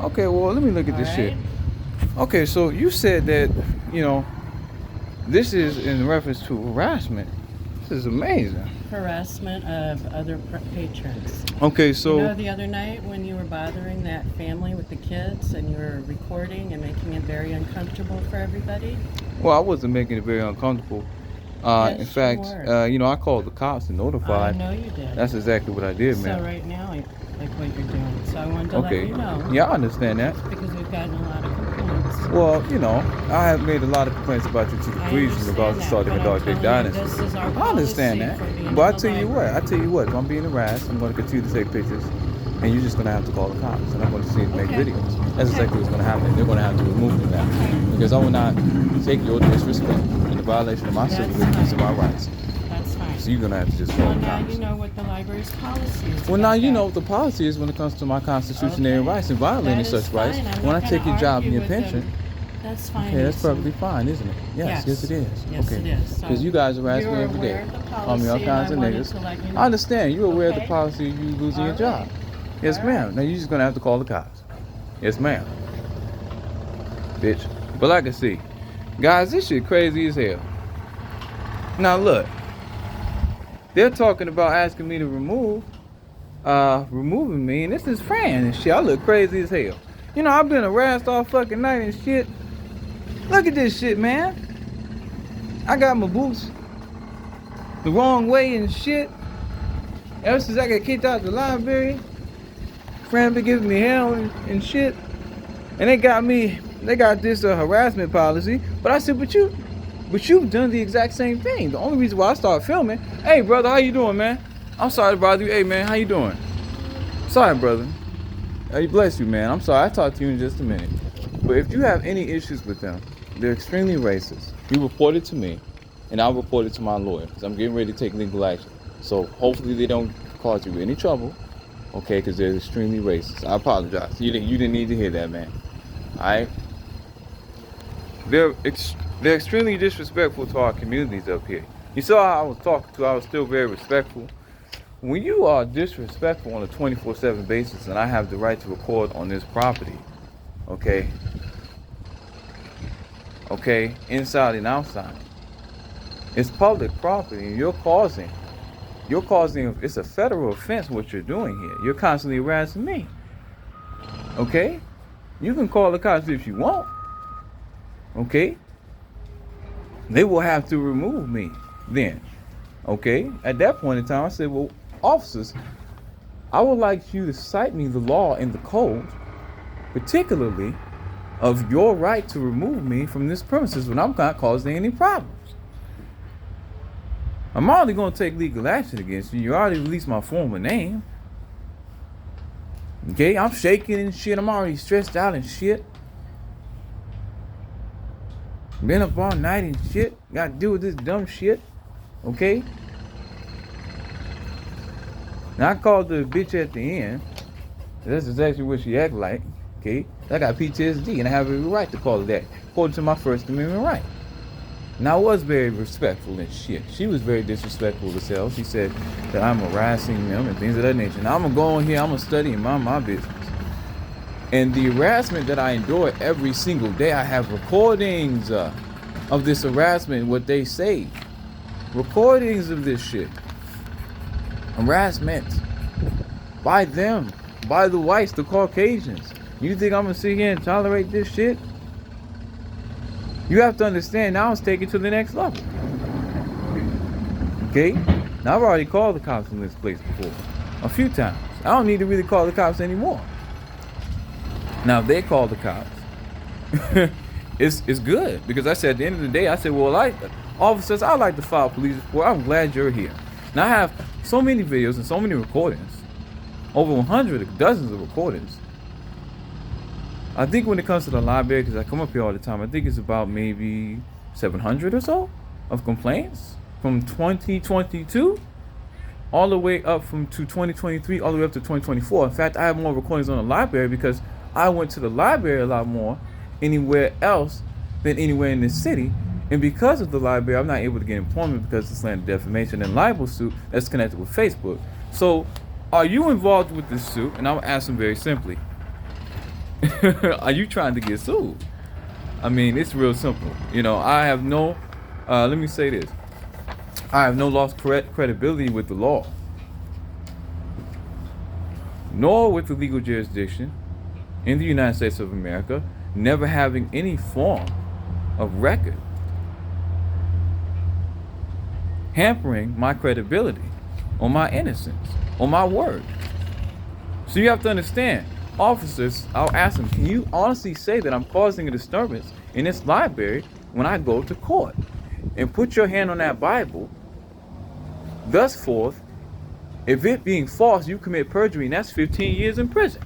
Okay, well, let me look at All this shit. right? Okay, so you said that, you know, this is in reference to harassment. This is amazing. Harassment of other patrons. Okay, You so, know, the other night when you were bothering that family with the kids and you were recording and making it very uncomfortable for everybody? well, I wasn't making it very uncomfortable. In Yes, you fact, were. I called the cops and I notified. know you did. That's exactly what I did, So man. right now, like what you're doing. So I wanted to let Okay. you know Yeah, I understand that. because we've gotten a lot of complaints. Well, I have made a lot of complaints about you to the I police in regards understand to that, starting a but I'm dog day telling you, dynasty. this is our I understand policy that. for being But in the I library. tell you what, if I'm being harassed, I'm going to continue to take pictures, and you're just going to have to call the cops, and I'm going to continue to make Okay. videos. That's Okay. exactly what's going to happen. They're going to have to remove me now, Okay. because I will not take your disrespect and the violation of my civil That's liberties and my fine. rights. That's fine. So you're going to have to just call Well, the now cops. you know what the library's policy is Well, now about you know that. what the policy is when it comes to my constitutionary Okay. rights and violating That is such rights. fine. I'm When I not going to take your job and argue your with pension, them. That's fine, okay, that's Eason. perfectly fine, isn't it? Yes, yes, it Yes. is. Yes, Okay, it is. So because you guys harass me you're every aware day, of the call me all policy, and kinds I of wanted niggas. to let you I know. understand you're aware of the Okay? policy of you losing All your job. right. Yes, All right. ma'am. Now you're just gonna have to call the cops. Yes, ma'am. Bitch. But like I see, guys, this shit crazy as hell. Now look, they're talking about asking me to removing me, and this is Fran and shit. I look crazy as hell. I've been harassed all fucking night and shit. Look at this shit, man. I got my boots the wrong way and shit. Ever since I got kicked out the library, Fran been giving me hell and shit. And they got this harassment policy. But I said, but you've done the exact same thing. The only reason why I started filming, hey brother, how you doing, man? I'm sorry to bother you. Hey man, how you doing? Sorry, brother. Hey, bless you, man. I'm sorry. I'll talk to you in just a minute. But if you have any issues with them, they're extremely racist. You report it to me, and I'll report it to my lawyer because I'm getting ready to take legal action. So hopefully they don't cause you any trouble, okay? Because they're extremely racist. I apologize. You didn't need to hear that, man. All right? They're they're extremely disrespectful to our communities up here. You saw how I was talking to. I was still very respectful. When you are disrespectful on a 24/7 basis, and I have the right to record on this property, okay, inside and outside, it's public property, and it's a federal offense what you're doing here. You're constantly harassing me, okay? You can call the cops if you want, okay? They will have to remove me then, okay? At that point in time, I said, well, officers, I would like you to cite me the law and the code, particularly of your right to remove me from this premises when I'm not causing any problems. I'm already going to take legal action against you. You already released my former name. Okay, I'm shaking and shit. I'm already stressed out and shit. Been up all night and shit. Got to deal with this dumb shit. Okay? Now I called the bitch at the end. That's exactly what she act like. Okay? I got PTSD and I have every right to call it that, according to my First Amendment right. Now I was very respectful and shit. She was very disrespectful as hell. She said that I'm harassing them and things of that nature. Now I'm gonna go in here, I'm gonna study and mind my business. And the harassment that I endure every single day, I have recordings of this harassment, what they say. Recordings of this shit. Harassment. By them. By the whites, the Caucasians. You think I'm gonna sit here and tolerate this shit? You have to understand, now it's taken to the next level. Okay? Now I've already called the cops in this place before. A few times. I don't need to really call the cops anymore. Now if they call the cops, it's good. Because I said at the end of the day, I said, well, officers, I'd like to file a police report. I'm glad you're here. Now I have so many videos and so many recordings. Over 100, dozens of recordings. I think when it comes to the library, because I come up here all the time, I think it's about maybe 700 or so of complaints from 2022 all the way up to 2023, all the way up to 2024. In fact, I have more recordings on the library because I went to the library a lot more anywhere else than anywhere in this city. And because of the library, I'm not able to get employment because of slander, defamation, and libel suit that's connected with Facebook. So, are you involved with this suit? And I'll ask them very simply. Are you trying to get sued? I mean, it's real simple. You know, I have no, let me say this. I have no lost credibility with the law, nor with the legal jurisdiction in the United States of America, never having any form of record hampering my credibility or my innocence or my word. So you have to understand, officers, I'll ask them, can you honestly say that I'm causing a disturbance in this library when I go to court? And put your hand on that Bible. Thus forth, if it being false, you commit perjury, and that's 15 years in prison.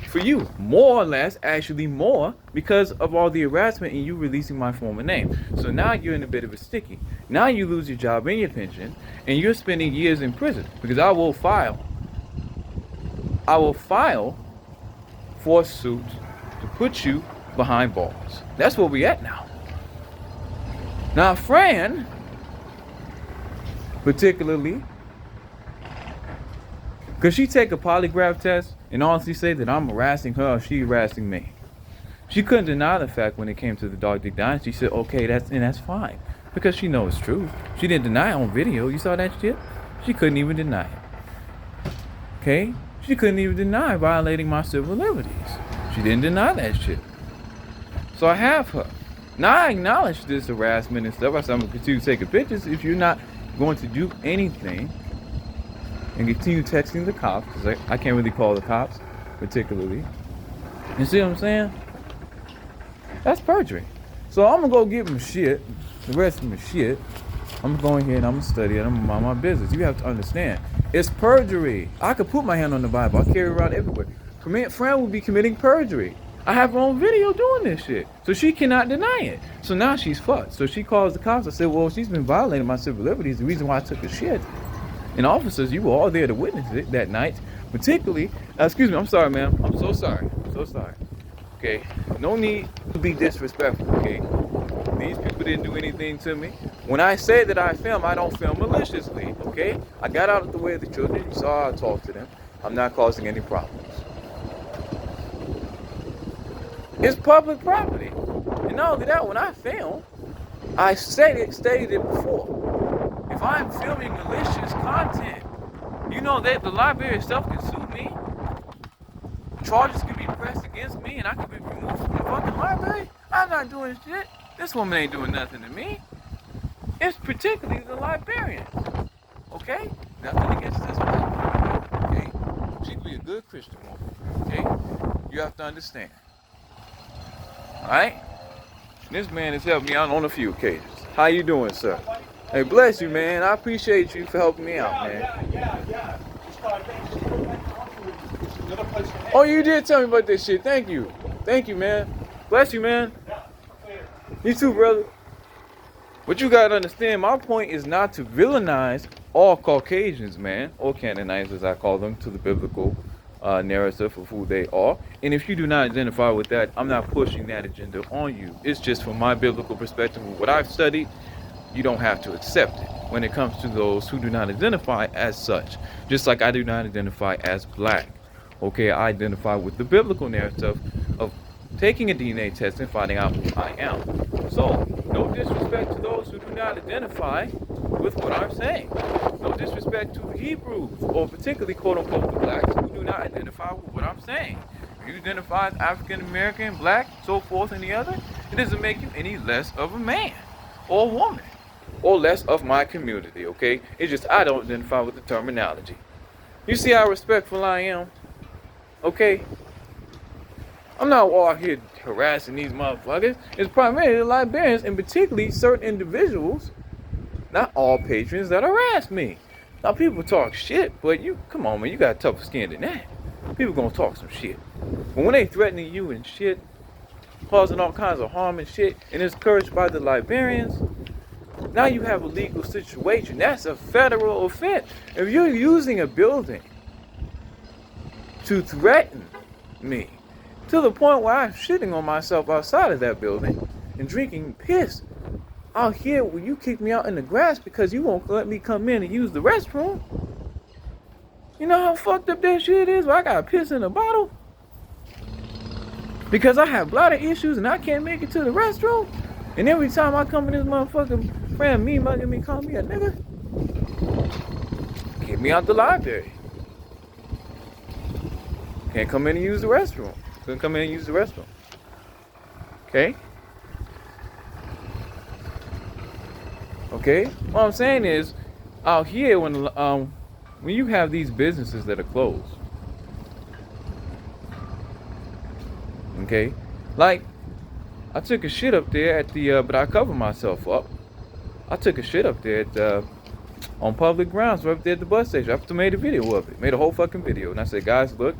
For you, more or less, actually more, because of all the harassment and you releasing my former name. So now you're in a bit of a sticky. Now you lose your job and your pension, and you're spending years in prison, because I will file for a suit to put you behind bars. That's where we at now. Now, Fran, particularly, could she take a polygraph test and honestly say that I'm harassing her or she harassing me? She couldn't deny the fact when it came to the Dog Dick Dynasty. She said, okay, that's fine. Because she knows it's true. She didn't deny it on video. You saw that shit? She couldn't even deny it. Okay? She couldn't even deny violating my civil liberties. She didn't deny that shit. So I have her. Now I acknowledge this harassment and stuff. I said I'm going to continue taking pictures if you're not going to do anything and continue texting the cops, because I can't really call the cops particularly. You see what I'm saying? That's perjury. So I'm gonna go give them shit, the rest of them shit. I'm going here and I'm gonna study it. I'm gonna mind my business. You have to understand, it's perjury. I could put my hand on the Bible. I carry it around everywhere. Fran would be committing perjury. I have her on video doing this shit, so she cannot deny it. So now she's fucked. So she calls the cops. I said, well, she's been violating my civil liberties. The reason why I took her shit. And officers, you were all there to witness it that night. Particularly, excuse me, I'm sorry, ma'am. I'm so sorry. So sorry. Okay, no need to be disrespectful, okay? These people didn't do anything to me. When I say that I film, I don't film maliciously, okay? I got out of the way of the children. You saw how I talked to them. I'm not causing any problems. It's public property. And not only that, when I film, I stated it before. If I'm filming malicious content, you know that the library itself can sue me. Charges can be pressed against me and I can be removed from the fucking library. I'm not doing shit. This woman ain't doing nothing to me. It's particularly the librarian. Okay? Nothing against this woman. Okay? She could be a good Christian woman. Okay? You have to understand. Alright? This man has helped me out on a few occasions. How you doing, sir? Hey, bless you, man. I appreciate you for helping me out, man. Yeah. Oh, you did tell me about this shit. Thank you. Thank you, man. Bless you, man. You too, brother. But you gotta understand, my point is not to villainize all Caucasians, man, or Canaanites, as I call them, to the biblical narrative of who they are. And if you do not identify with that, I'm not pushing that agenda on you. It's just from my biblical perspective of what I've studied. You don't have to accept it when it comes to those who do not identify as such. Just like I do not identify as black. Okay, I identify with the biblical narrative of taking a DNA test and finding out who I am. So, no disrespect to those who do not identify with what I'm saying. No disrespect to Hebrews, or particularly quote-unquote the blacks who do not identify with what I'm saying. If you identify as African American, black, so forth and the other, it doesn't make you any less of a man or a woman, or less of my community, okay? It's just I don't identify with the terminology. You see how respectful I am? Okay? I'm not all out here harassing these motherfuckers. It's primarily the librarians, and particularly certain individuals, not all patrons, that harass me. Now people talk shit, but come on, man, you got tougher skin than that. People gonna talk some shit. But when they threatening you and shit, causing all kinds of harm and shit, and it's encouraged by the librarians, now you have a legal situation. That's a federal offense. If you're using a building to threaten me, to the point where I'm shitting on myself outside of that building and drinking piss out here where you kick me out in the grass because you won't let me come in and use the restroom. You know how fucked up that shit is where I got piss in a bottle? because I have bladder issues and I can't make it to the restroom. And every time I come in this motherfucking friend, me mugging me, call me a nigga, get me out the library. Can't come in and use the restroom. Couldn't come in and use the restroom. Okay? Okay? What I'm saying is, out here, when you have these businesses that are closed, okay? Like, I took a shit up there at the, but I covered myself up. I took a shit up there at, on public grounds right there at the bus station. I made a video of it. Made a whole fucking video. And I said, guys, look,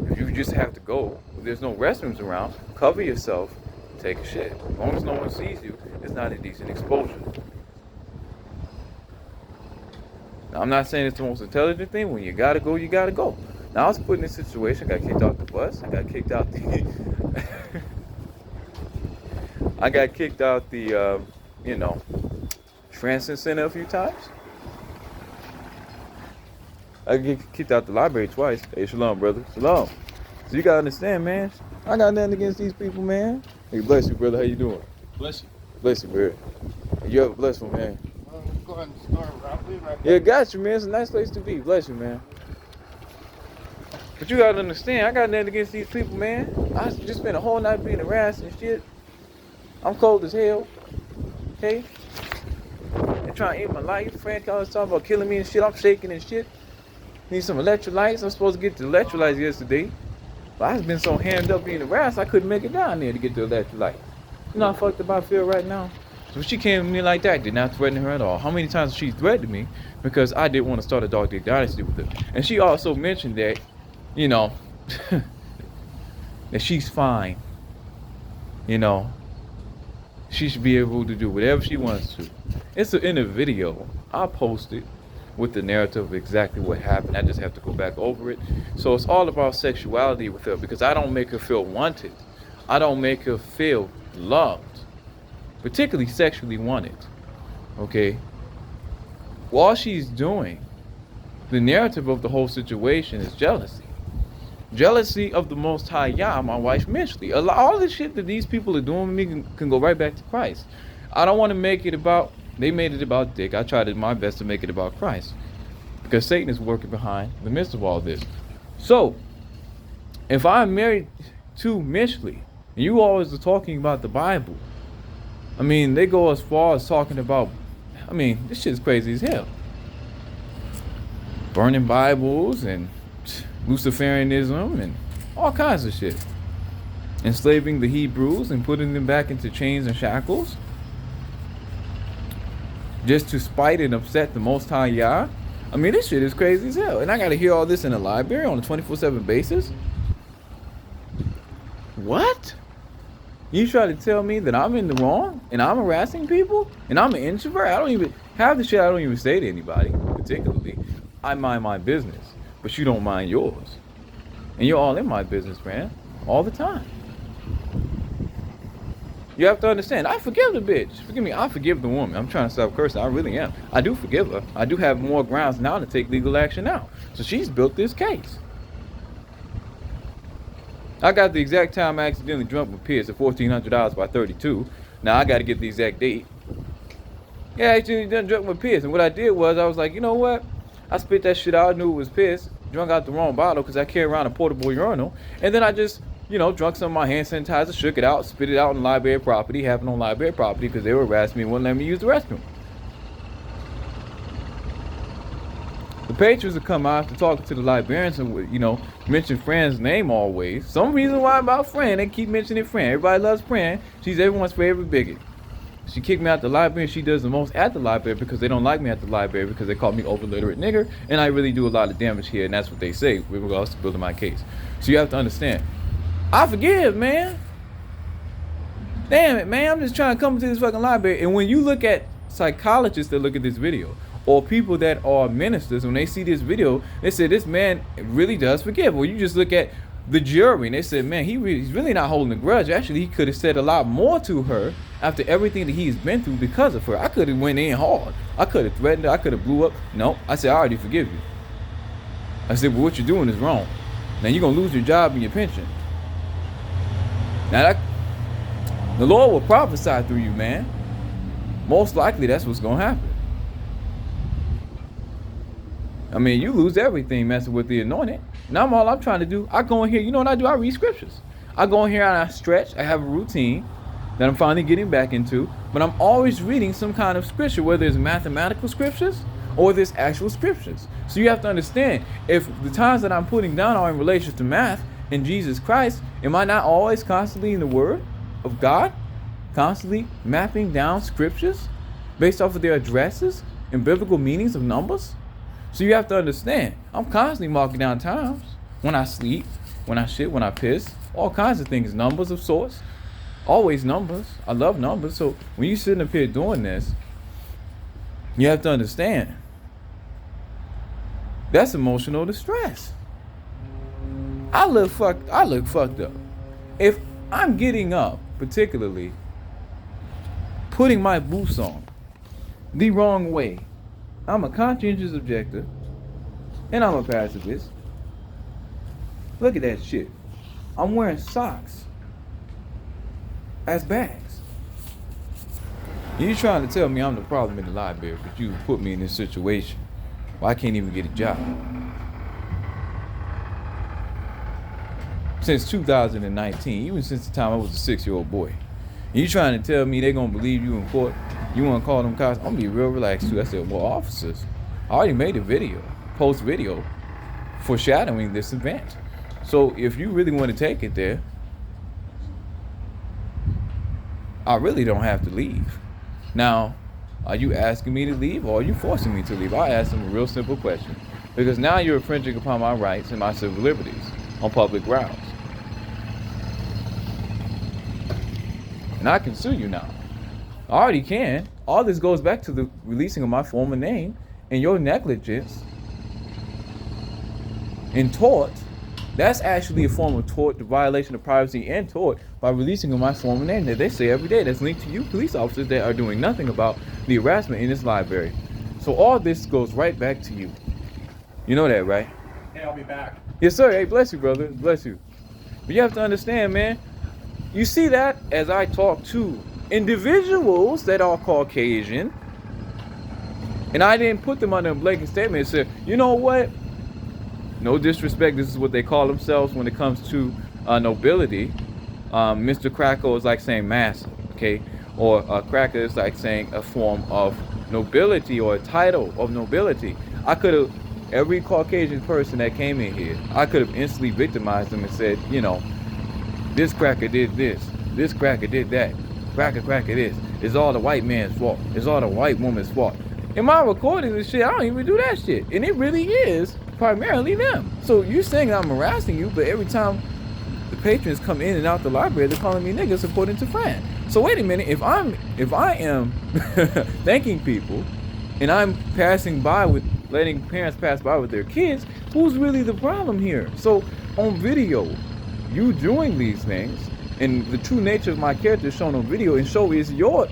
if you just have to go, if there's no restrooms around, cover yourself, take a shit. As long as no one sees you, it's not indecent exposure. Now, I'm not saying it's the most intelligent thing. When you gotta go, you gotta go. Now, I was put in this situation. I got kicked off the bus. I got kicked out the... I got kicked out the, Transit Center a few times. I get kicked out the library twice. Hey, shalom, brother. Shalom. So you gotta understand, man. I got nothing against these people, man. Hey, bless you, brother. How you doing? Bless you. Bless you, brother. You have a blessed one, man. Go ahead and start right Yeah, got you, man. It's a nice place to be. Bless you, man. But you gotta understand, I got nothing against these people, man. I just spent a whole night being harassed and shit. I'm cold as hell. Okay? They're trying to end my life. Frank always talking about killing me and shit. I'm shaking and shit. Need some electrolytes. I'm supposed to get the electrolytes yesterday. But I've been so hammed up being harassed, I couldn't make it down there to get the electrolyte. You know how fucked up I feel right now? So she came to me like that, did not threaten her at all. How many times she threatened me because I didn't want to start a Dog Dick Dynasty with her. And she also mentioned that, that she's fine. She should be able to do whatever she wants to. It's in a video. I'll post it with the narrative of exactly what happened. I just have to go back over it. So it's all about sexuality with her because I don't make her feel wanted. I don't make her feel loved, particularly sexually wanted. Okay? All she's doing, the narrative of the whole situation is jealousy. Jealousy of the Most High Yah, my wife, mentally. All the shit that these people are doing with me can go right back to Christ. I don't want to make it about, they made it about Dick. I tried my best to make it about Christ. Because Satan is working behind the midst of all this. So, if I'm married to mentally, and you always are talking about the Bible, they go as far as talking about, this shit's crazy as hell. Burning Bibles and Luciferianism and all kinds of shit. Enslaving the Hebrews and putting them back into chains and shackles. Just to spite and upset the Most High Yah. This shit is crazy as hell. And I gotta hear all this in the library on a 24/7 basis? What? You try to tell me that I'm in the wrong and I'm harassing people and I'm an introvert? I don't even have the shit. I don't even say to anybody particularly. I mind my business, but you don't mind yours. And you're all in my business, man, all the time. You have to understand, I forgive the bitch. Forgive me, I forgive the woman. I'm trying to stop cursing. I really am. I do forgive her. I do have more grounds now to take legal action now. So she's built this case. I got the exact time I accidentally drunk with Pierce at $1,400 by 32. Now I got to get the exact date. Yeah, I actually done drunk with Pierce. And what I did was, I was like, you know what? I spit that shit out. I knew it was piss. Drunk out the wrong bottle because I carry around a portable urinal. And then I just, drunk some of my hand sanitizer, shook it out, spit it out on library property, happened on library property because they were harassing me and wouldn't let me use the restroom. The patrons would come out after talking to the librarians and would, mention Fran's name always. Some reason why about Fran, they keep mentioning Fran. Everybody loves Fran. She's everyone's favorite bigot. She kicked me out the library and she does the most at the library because they don't like me at the library because they call me over-literate nigger and I really do a lot of damage here and that's what they say with regards to building my case. So you have to understand, I forgive, man. Damn it, man. I'm just trying to come to this fucking library. And when you look at psychologists that look at this video or people that are ministers, when they see this video, they say this man really does forgive. Or you just look at the jury and they said, man, he's really not holding a grudge. Actually, he could have said a lot more to her after everything that he's been through because of her. I could have went in hard. I could have threatened her. I could have blew up. No, I said, I already forgive you. I said, well, what you're doing is wrong. Now you're going to lose your job and your pension. Now, the Lord will prophesy through you, man. Most likely, that's what's going to happen. I mean, you lose everything messing with the anointing. Now, all I'm trying to do, I go in here, you know what I do? I read scriptures. I go in here and I stretch. I have a routine that I'm finally getting back into. But I'm always reading some kind of scripture, whether it's mathematical scriptures or there's actual scriptures. So you have to understand, if the times that I'm putting down are in relation to math and Jesus Christ, am I not always constantly in the Word of God? Constantly mapping down scriptures based off of their addresses and biblical meanings of numbers? So you have to understand, I'm constantly marking down times. When I sleep, when I shit, when I piss, all kinds of things, numbers of sorts. Always numbers. I love numbers. So when you're sitting up here doing this, you have to understand, that's emotional distress. I look fucked up. If I'm getting up, particularly putting my boots on the wrong way, I'm a conscientious objector, and I'm a pacifist. Look at that shit. I'm wearing socks as bags. You trying to tell me I'm the problem in the library, but you put me in this situation where I can't even get a job. Since 2019, even since the time I was a 6-year-old boy. You trying to tell me they gonna believe you in court? You wanna call them cops? I'm gonna be real relaxed too. I said, well, officers, I already made a video, post video, foreshadowing this event. So if you really want to take it there, I really don't have to leave. Now, are you asking me to leave or are you forcing me to leave? I asked them a real simple question. Because now you're infringing upon my rights and my civil liberties on public grounds. And I can sue you now. I already can. All this goes back to the releasing of my former name and your negligence in tort. That's actually a form of tort, the violation of privacy and tort, by releasing of my former name that they say every day that's linked to you police officers that are doing nothing about the harassment in this library. So all this goes right back to you. You know that, right? Hey, I'll be back. Yes, sir. Hey, bless you, brother. Bless you. But you have to understand, man, you see that as I talk to individuals that are Caucasian, and I didn't put them under a blanket statement and say, you know what? No disrespect, this is what they call themselves when it comes to nobility. Mr. Cracker is like saying master, okay? Or cracker is like saying a form of nobility or a title of nobility. I could have, every Caucasian person that came in here, I could have instantly victimized them and said, you know, this cracker did this cracker did that, cracker this. It's all the white man's fault. It's all the white woman's fault. In my recordings and shit, I don't even do that shit. And it really is primarily them. So you're saying I'm harassing you, but every time the patrons come in and out the library, they're calling me niggas according to Fran. So wait a minute, if I am thanking people and I'm passing by with letting parents pass by with their kids, who's really the problem here? So on video, you doing these things and the true nature of my character is shown on video, and so is your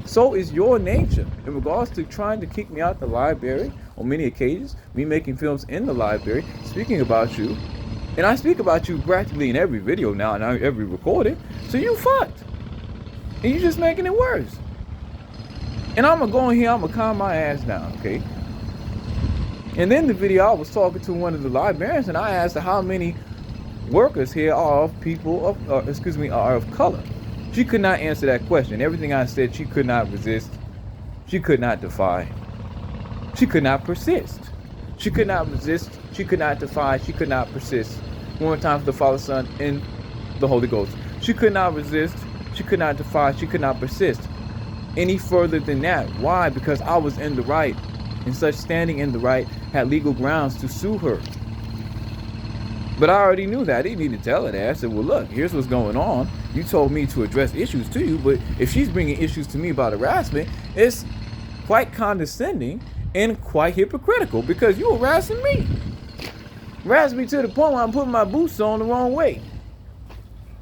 so is your nature in regards to trying to kick me out the library on many occasions, me making films in the library, speaking about you. And I speak about you practically in every video now and every recording. So you fucked. And you just making it worse. And I'm going to go in here, I'm going to calm my ass down, okay? And then the video, I was talking to one of the librarians and I asked her how many workers here are of people are of color. She could not answer that question. Everything I said, she could not resist. She could not defy. She could not persist. She could not resist. She could not defy. She could not persist. One more time for the Father, Son, and the Holy Ghost. She could not resist. She could not defy. She could not persist any further than that. Why? Because I was in the right. And such standing in the right had legal grounds to sue her. But I already knew that. I didn't need to tell her that. I said, well, look, here's what's going on. You told me to address issues to you, but if she's bringing issues to me about harassment, it's quite condescending and quite hypocritical because you harassing me. Harass me to the point where I'm putting my boots on the wrong way.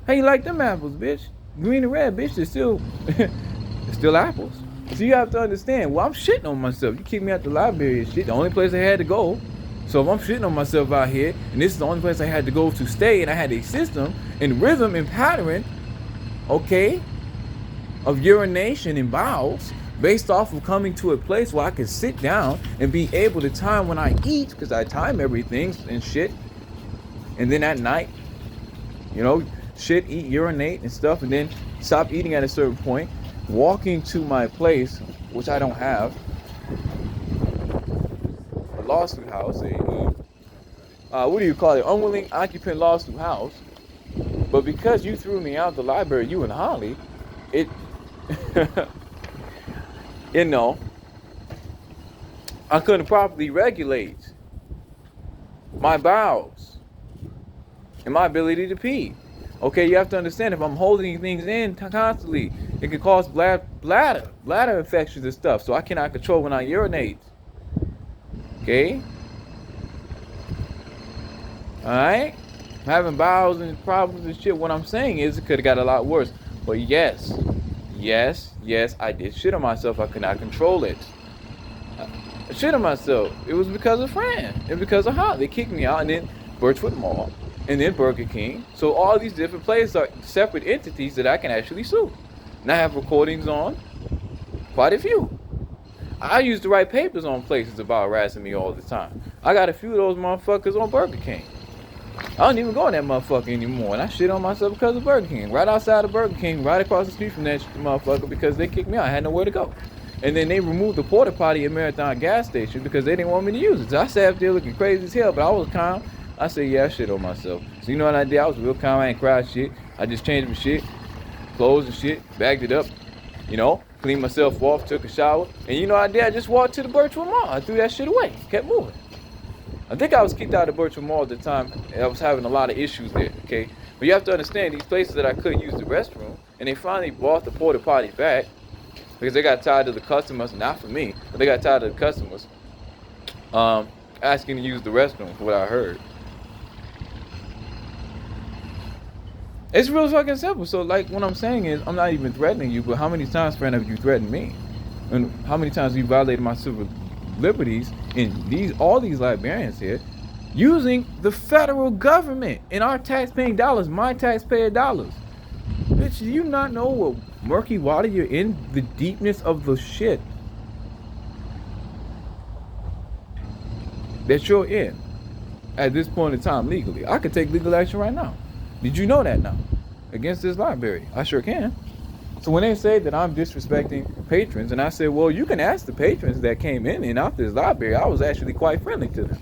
How you like them apples, bitch? Green and red, bitch, they're still, it's still apples. So you have to understand, well, I'm shitting on myself. You kick me out the library and shit. The only place I had to go So if I'm shitting on myself out here, and this is the only place I had to go to stay, and I had a system and rhythm and pattern, okay, of urination and bowels, based off of coming to a place where I could sit down and be able to time when I eat, because I time everything and shit. And then at night, you know, shit, eat, urinate and stuff, and then stop eating at a certain point, walking to my place, which I don't have, a lawsuit house, what do you call it, unwilling occupant lawsuit house. But because you threw me out the library, you and Holly, it, you know, I couldn't properly regulate my bowels and my ability to pee. Okay, you have to understand, if I'm holding things in constantly, it can cause bladder infections and stuff. So I cannot control when I urinate. Okay? Alright? Having bowels and problems and shit. What I'm saying is, it could have got a lot worse. But yes, I did shit on myself. I could not control it. I shit on myself. It was because of Fran and because of Holly. They kicked me out, and then Birchwood Mall, and then Burger King. So all these different places are separate entities that I can actually sue. And I have recordings on quite a few. I used to write papers on places about harassing me all the time. I got a few of those motherfuckers on Burger King. I don't even go in that motherfucker anymore, and I shit on myself because of Burger King. Right outside of Burger King, right across the street from that motherfucker, because they kicked me out. I had nowhere to go. And then they removed the porta potty at Marathon gas station because they didn't want me to use it. So I sat up there looking crazy as hell, but I was calm. I said, yeah, I shit on myself. So you know what I did? I was real calm. I ain't cried shit. I just changed my shit, clothes and shit, bagged it up, you know, cleaned myself off, took a shower. And you know what I did? I just walked to the Birchwood Mall. I threw that shit away, kept moving. I think I was kicked out of Birchwood Mall at the time, and I was having a lot of issues there, okay? But you have to understand, these places that I couldn't use the restroom, and they finally brought the porta potty back because they got tired of the customers, not for me, but they got tired of the customers asking to use the restroom, for what I heard. It's real fucking simple. So like, what I'm saying is, I'm not even threatening you, but how many times, friend, have you threatened me? And how many times have you violated my civil liberties in all these librarians here, using the federal government and our taxpaying dollars, my taxpayer dollars? Bitch, do you not know what murky water you're in? The deepness of the shit that you're in at this point in time legally. I could take legal action right now. Did you know that now? Against this library. I sure can. So when they say that I'm disrespecting patrons, and I said, well, you can ask the patrons that came in and out this library. I was actually quite friendly to them,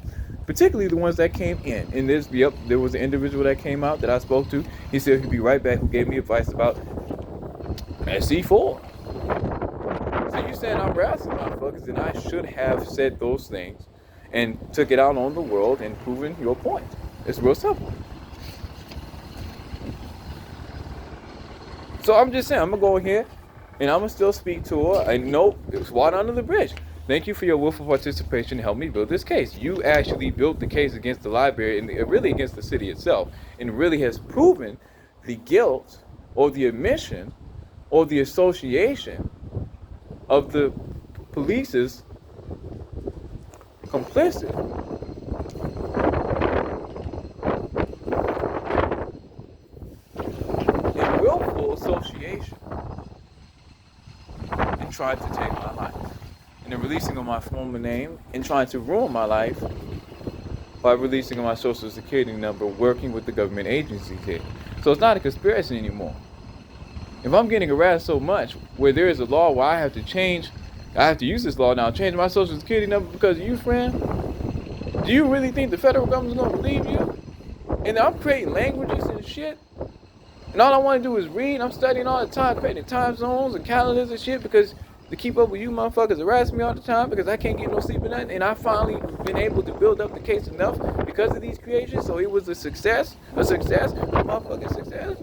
particularly the ones that came in. And there was an individual that came out that I spoke to. He said he'd be right back, who gave me advice about SC4. So you saying I'm harassing motherfuckers, and I should have said those things and took it out on the world and proven your point. It's real simple. So I'm just saying, I'm going to go in here and I'm going to still speak to her. I know it was water under the bridge. Thank you for your willful participation to help me build this case. You actually built the case against the library and really against the city itself, and really has proven the guilt or the admission or the association of the police's complicit in willful association in trying to take my life, and in releasing of my former name, and trying to ruin my life by releasing of my social security number, working with the government agencies here. So it's not a conspiracy anymore. If I'm getting harassed so much, where there is a law where I have to use this law now, change my social security number because of you, friend, do you really think the federal government's gonna believe you? And I'm creating languages and shit, and all I want to do is read. I'm studying all the time, creating time zones and calendars and shit, because to keep up with you motherfuckers harassing me all the time because I can't get no sleep at night. And I finally been able to build up the case enough because of these creations. So it was a motherfucking success.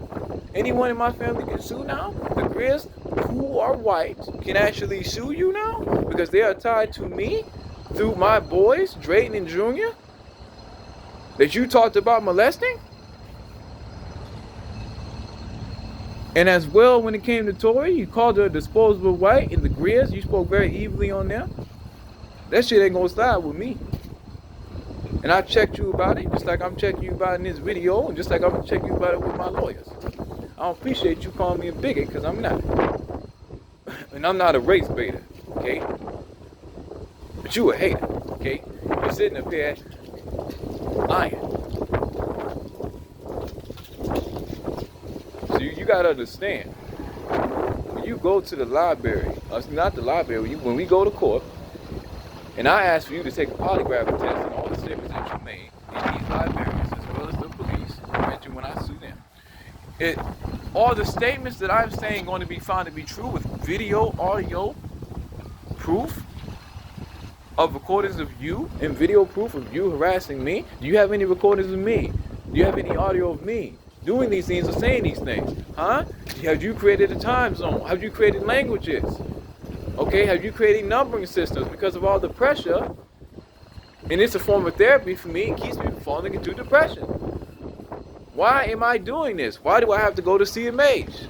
Anyone in my family can sue now. The Grizz, who are white, can actually sue you now because they are tied to me through my boys, Drayton and Junior, that you talked about molesting. And as well, when it came to Tory, you called her a disposable white, and the Grizz, you spoke very evilly on them. That shit ain't gonna slide with me. And I checked you about it, just like I'm checking you about it in this video, and just like I'm gonna check you about it with my lawyers. I don't appreciate you calling me a bigot, because I'm not. And I'm not a race baiter, okay? But you a hater, okay? You're sitting up here lying. So you gotta understand, when you go to the library, not the library, when we go to court, and I ask for you to take a polygraph test on all the statements that you made in these libraries, as well as the police, I mentioned when I sue them. All the statements that I'm saying going to be found to be true with video, audio, proof of recordings of you, and video proof of you harassing me. Do you have any recordings of me? Do you have any audio of me doing these things or saying these things? Huh? Have you created a time zone? Have you created languages? Okay, have you created numbering systems because of all the pressure? And it's a form of therapy for me. It keeps me from falling into depression. Why am I doing this? Why do I have to go to CMH?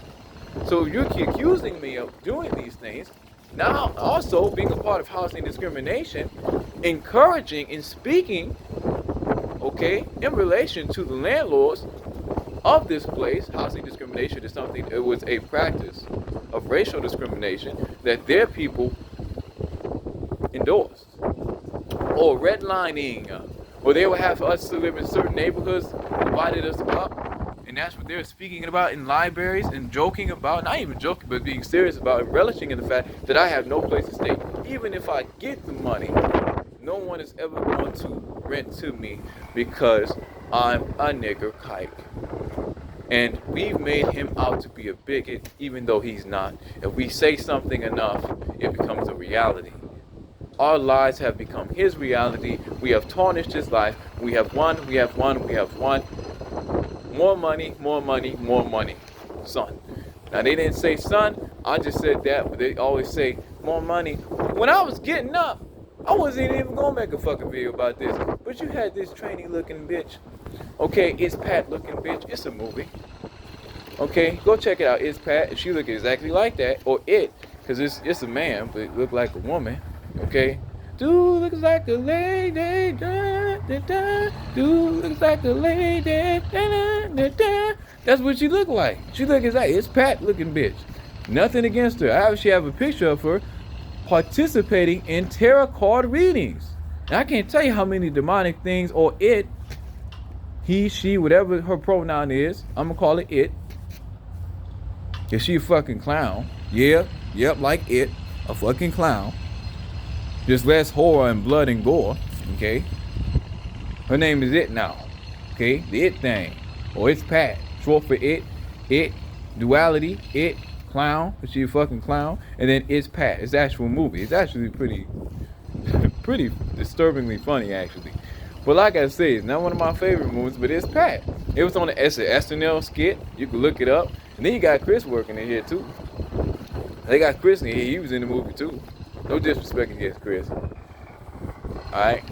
So if you're accusing me of doing these things, now also being a part of housing discrimination, encouraging and speaking, okay, in relation to the landlords of this place, housing discrimination is something, it was a practice of racial discrimination that their people endorsed. Or redlining, or they would have us to live in certain neighborhoods, divided us up, and that's what they're speaking about in libraries and joking about, not even joking, but being serious about and relishing in the fact that I have no place to stay. Even if I get the money, no one is ever going to rent to me because I'm a nigger kike. And we've made him out to be a bigot, even though he's not. If we say something enough, it becomes a reality. Our lies have become his reality. We have tarnished his life. We have won, we have won, we have won. More money, more money, more money, son. Now they didn't say son, I just said that, but they always say more money. When I was getting up, I wasn't even gonna make a fucking video about this. But you had this trainee looking bitch. Okay, It's Pat looking bitch. It's a movie. Okay, go check it out. It's Pat. And she look exactly like that. Or it, because it's a man, but it look like a woman. Okay? Dude looks like a lady. Da, da, da. Dude looks like a lady. Da, da, da. That's what she look like. She look exactly. It's Pat looking bitch. Nothing against her. I actually have a picture of her participating in tarot card readings. And I can't tell you how many demonic things, or it, he, she, whatever her pronoun is, I'm gonna call it it. Is she a fucking clown? Yeah, yep, like it, a fucking clown. Just less horror and blood and gore, okay? Her name is it now, okay? The it thing, or It's Pat, short for it, duality, it, clown, is she a fucking clown? And then It's Pat, it's an actual movie. It's actually pretty disturbingly funny, actually. But like I say, it's not one of my favorite movies, but It's Pat. It was on the SNL skit. You can look it up. And then you got Chris working in here too. They got Chris in here. He was in the movie too. No disrespect against Chris. Alright?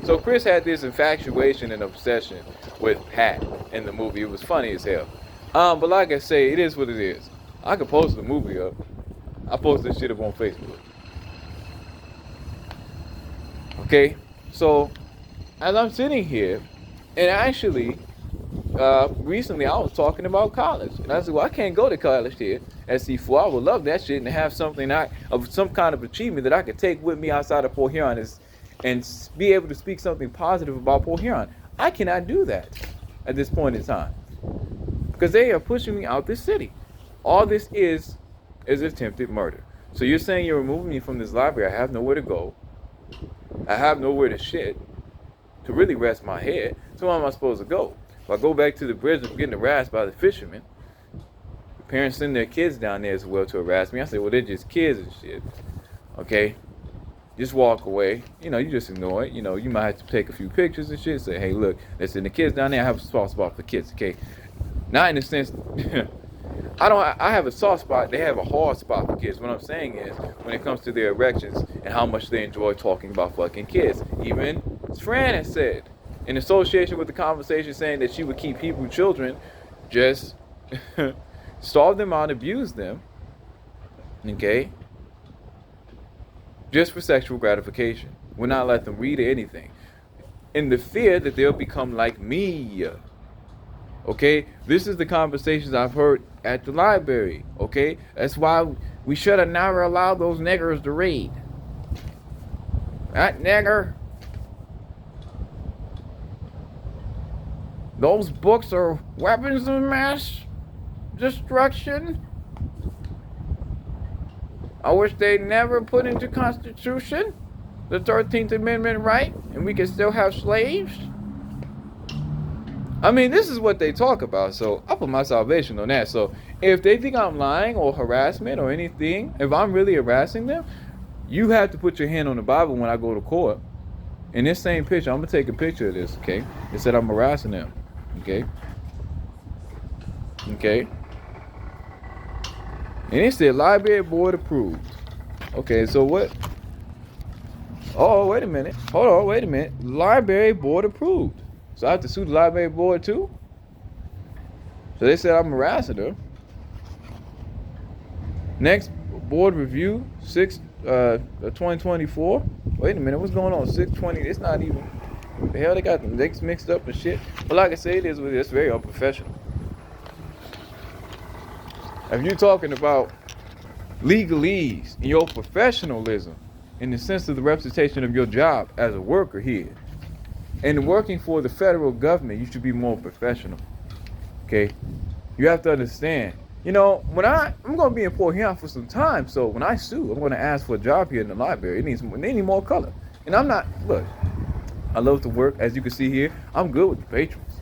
So Chris had this infatuation and obsession with Pat in the movie. It was funny as hell. But like I say, it is what it is. I could post the movie up. I post this shit up on Facebook. Okay? So as I'm sitting here, and actually, recently I was talking about college, and I said, well, I can't go to college here at C4. I would love that shit and have something of some kind of achievement that I could take with me outside of Port Huron and be able to speak something positive about Port Huron. I cannot do that at this point in time because they are pushing me out this city. All this is attempted murder. So you're saying you're removing me from this library. I have nowhere to go. I have nowhere to shit to really rest my head. So where am I supposed to go? If I go back to the bridge and getting harassed by the fishermen, the parents send their kids down there as well to harass me. I say, well, they're just kids and shit. Okay? Just walk away. You know, you just ignore it. You know, you might have to take a few pictures and shit. Say, hey, look, let's send the kids down there. I have a soft spot for kids, okay? Not in the sense, I have a soft spot. They have a hard spot for kids. What I'm saying is, when it comes to their erections and how much they enjoy talking about fucking kids. Even Fran has said, in association with the conversation saying that she would keep Hebrew children, just starve them out, abuse them, okay, just for sexual gratification. Would not let them read or anything. in the fear that they'll become like me. Okay, this is the conversations I've heard at the library. Okay, that's why we should have never allowed those niggers to read. That nigger. Those books are weapons of mass destruction. I wish they never put into Constitution the 13th Amendment right, and we can still have slaves. I mean, this is what they talk about, so I put my salvation on that. So if they think I'm lying or harassment or anything, if I'm really harassing them, you have to put your hand on the Bible when I go to court. In this same picture, I'm going to take a picture of this, okay? It said I'm harassing them, okay? Okay? And it said library board approved. Okay, so what? Oh, wait a minute. Hold on, wait a minute. Library board approved. So I have to sue the library board too? So they said I'm harassing them. Next board review, 2024. Wait a minute, what's going on? 620, it's not even. What the hell, they got the dates mixed up and shit. But like I said, it is what it is. It's very unprofessional. If you're talking about legalese and your professionalism in the sense of the representation of your job as a worker here, and working for the federal government, you should be more professional. Okay? You have to understand. You know, when I'm going to be in Port Huron for some time, so when I sue, I'm going to ask for a job here in the library. They need more color. And I'm not, look, I love to work. As you can see here, I'm good with the patrons.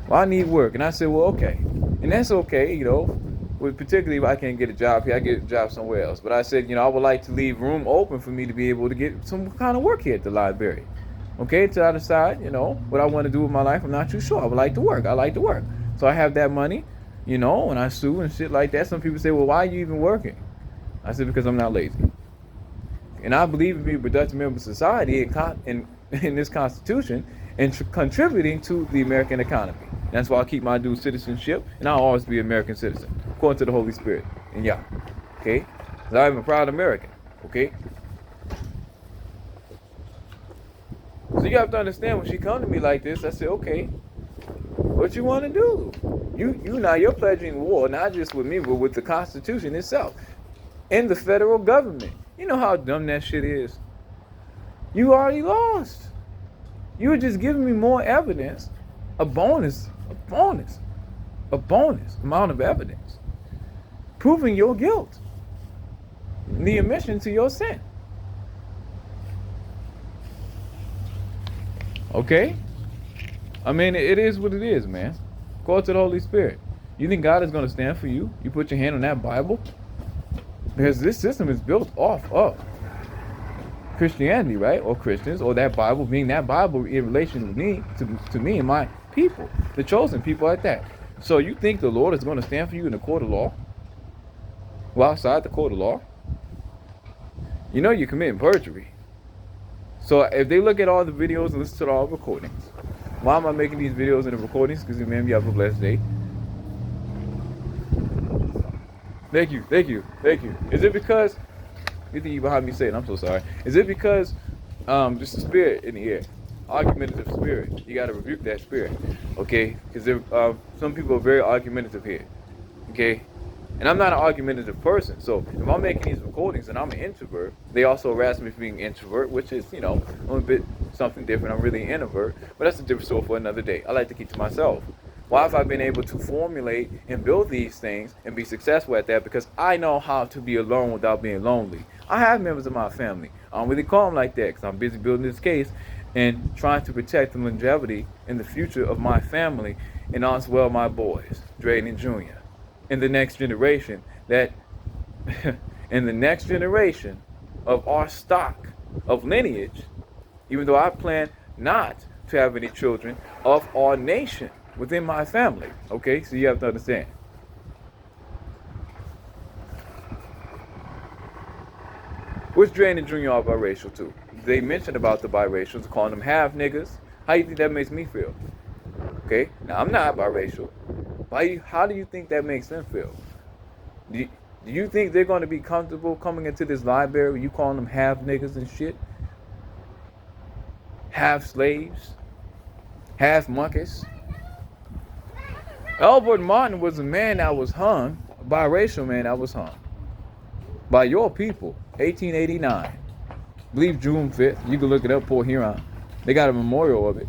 Well, I need work. And I said, well, okay. And that's okay, you know. Particularly if I can't get a job here, I get a job somewhere else. But I said, you know, I would like to leave room open for me to be able to get some kind of work here at the library. Okay, until I decide, you know, what I want to do with my life, I'm not too sure. I would like to work. I like to work. So I have that money, you know, and I sue and shit like that. Some people say, well, why are you even working? I said, because I'm not lazy. And I believe in being a productive member of society in this Constitution and contributing to the American economy. That's why I keep my dual citizenship, and I'll always be an American citizen, according to the Holy Spirit. And yeah, okay? Because I'm a proud American, okay? So you have to understand, when she come to me like this, I say, okay, what you want to do? You're pledging war, not just with me, but with the Constitution itself, and the federal government. You know how dumb that shit is? You already lost. You were just giving me more evidence, a bonus amount of evidence, proving your guilt, the admission to your sin. Okay? I mean, it is what it is, man. Go to the Holy Spirit. You think God is going to stand for you? You put your hand on that Bible? Because this system is built off of Christianity, right? Or Christians, or that Bible being that Bible in relation to me and my people, the chosen people at that. So you think the Lord is going to stand for you in the court of law? Well, outside the court of law? You know you're committing perjury. So if they look at all the videos and listen to all the recordings, why am I making these videos and the recordings? Because man, you have a blessed day. Thank you. Is it because, you think you behind me saying, I'm so sorry. Is it because just the spirit in the air? Argumentative spirit. You got to rebuke that spirit. Okay? Because some people are very argumentative here. Okay? And I'm not an argumentative person. So if I'm making these recordings and I'm an introvert, they also harass me for being an introvert, which is, you know, I'm a bit something different. I'm really an introvert. But that's a different story for another day. I like to keep to myself. Why have I been able to formulate and build these things and be successful at that? Because I know how to be alone without being lonely. I have members of my family. I don't really call them like that because I'm busy building this case and trying to protect the longevity and the future of my family and as well my boys, Drayden Jr. In the next generation in the next generation of our stock of lineage, even though I plan not to have any children of our nation within my family. Okay, so you have to understand. Which Drayden Jr. are biracial too? They mentioned about the biracials, calling them half niggas. How do you think that makes me feel? Okay, now I'm not biracial. How do you think that makes them feel? Do Do you think they're going to be comfortable coming into this library? You calling them half niggas and shit? Half slaves? Half monkeys? Albert Martin was a man that was hung, a biracial man that was hung by your people, 1889. I believe June 5th. You can look it up, Port Huron. They got a memorial of it.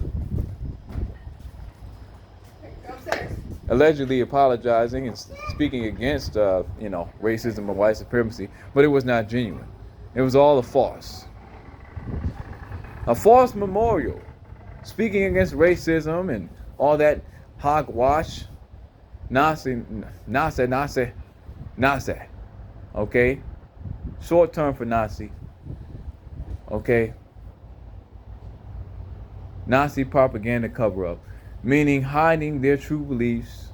Allegedly apologizing and speaking against, racism and white supremacy, but it was not genuine. It was all a farce. A false memorial, speaking against racism and all that hogwash, Nazi, okay? Short term for Nazi, okay? Nazi propaganda cover-up, meaning hiding their true beliefs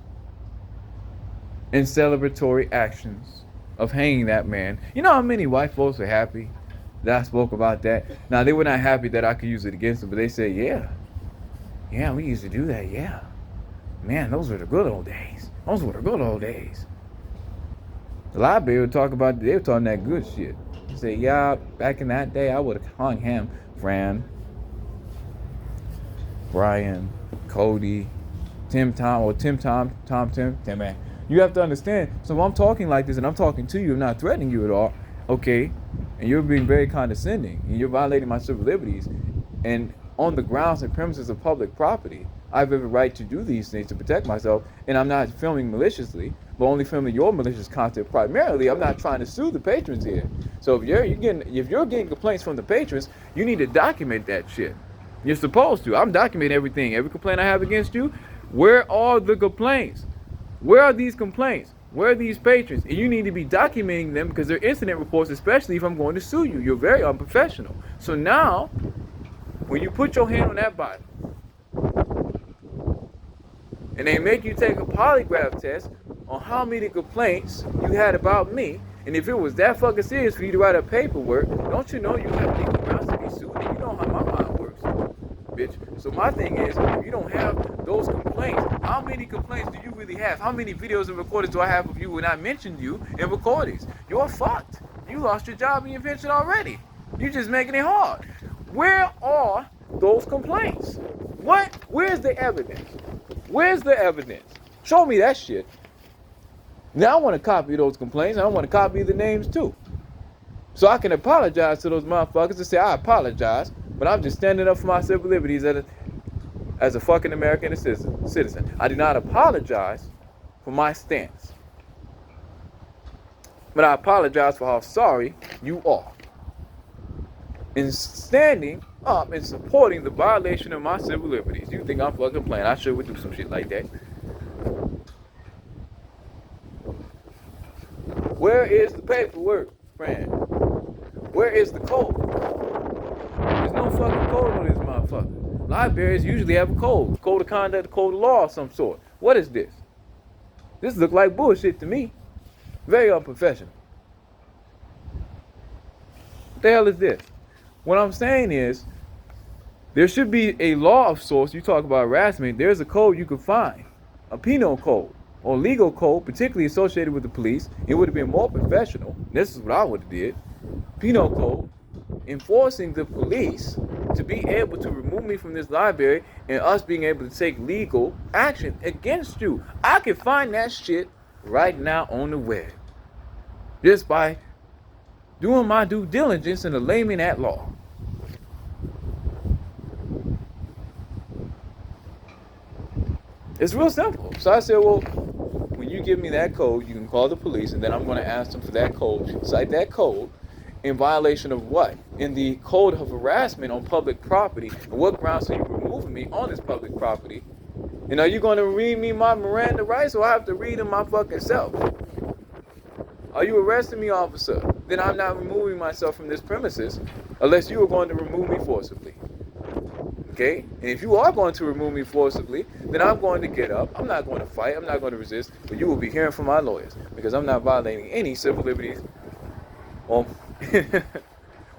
in celebratory actions of hanging that man. You know how many white folks are happy that I spoke about that? Now, they were not happy that I could use it against them, but they said, yeah, we used to do that, yeah. Man, those were the good old days. Those were the good old days. The library would talk about, they were talking that good shit. They say, yeah, back in that day, I would have hung him, Fran, Brian, Cody, Tim, man. You have to understand, so if I'm talking like this and I'm talking to you, I'm not threatening you at all, okay? And you're being very condescending and you're violating my civil liberties. And on the grounds and premises of public property, I have every right to do these things to protect myself. And I'm not filming maliciously, but only filming your malicious content. Primarily, I'm not trying to sue the patrons here. So if you're getting complaints from the patrons, you need to document that shit. You're supposed to. I'm documenting everything. Every complaint I have against you, where are the complaints? Where are these complaints? Where are these patrons? And you need to be documenting them because they're incident reports, especially if I'm going to sue you. You're very unprofessional. So now, when you put your hand on that body, and they make you take a polygraph test on how many complaints you had about me, and if it was that fucking serious for you to write up paperwork, don't you know you have legal grounds to be sued? And you know how my mind works, bitch. So my thing is, if you don't have those complaints, how many complaints do you really have? How many videos and recordings do I have of you when I mentioned you in recordings? You're fucked. You lost your job and your pension already. You're just making it hard. Where are those complaints? What? Where's the evidence? Where's the evidence? Show me that shit. Now I want to copy those complaints. I want to copy the names too. So I can apologize to those motherfuckers and say, I apologize, but I'm just standing up for my civil liberties as a fucking American citizen. I do not apologize for my stance. But I apologize for how sorry you are in standing up and supporting the violation of my civil liberties. You think I'm fucking playing? I sure would do some shit like that. Where is the paperwork, friend? Where is the code? There's no fucking code on this motherfucker. Libraries usually have a code. Code of conduct, code of law of some sort. What is this? This looks like bullshit to me. Very unprofessional. What the hell is this? What I'm saying is, there should be a law of sorts. You talk about harassment, there's a code you can find. A penal code or legal code, particularly associated with the police. It would have been more professional. This is what I would have did. Penal code enforcing the police to be able to remove me from this library and us being able to take legal action against you. I can find that shit right now on the web. Just by doing my due diligence in a layman at law. It's real simple. So I said, well, when you give me that code, you can call the police, and then I'm going to ask them for that code. Cite that code in violation of what? In the code of harassment on public property. And what grounds are you removing me on this public property? And are you going to read me my Miranda rights, or I have to read them my fucking self? Are you arresting me, officer? Then I'm not removing myself from this premises unless you are going to remove me forcibly. Okay? And if you are going to remove me forcibly, then I'm going to get up. I'm not going to fight. I'm not going to resist. But you will be hearing from my lawyers because I'm not violating any civil liberties or,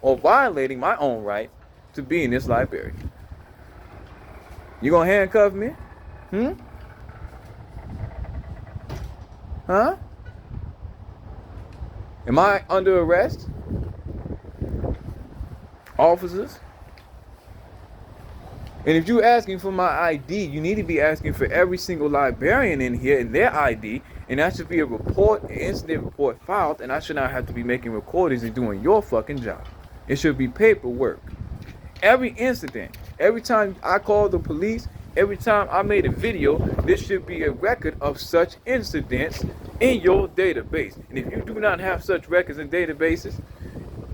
or violating my own right to be in this library. You going to handcuff me? Huh? Am I under arrest? Officers? And if you're asking for my ID, you need to be asking for every single librarian in here and their ID, and that should be a report, an incident report filed, and I should not have to be making recordings and doing your fucking job. It should be paperwork. Every incident, every time I call the police, every time I made a video, this should be a record of such incidents in your database. And if you do not have such records and databases,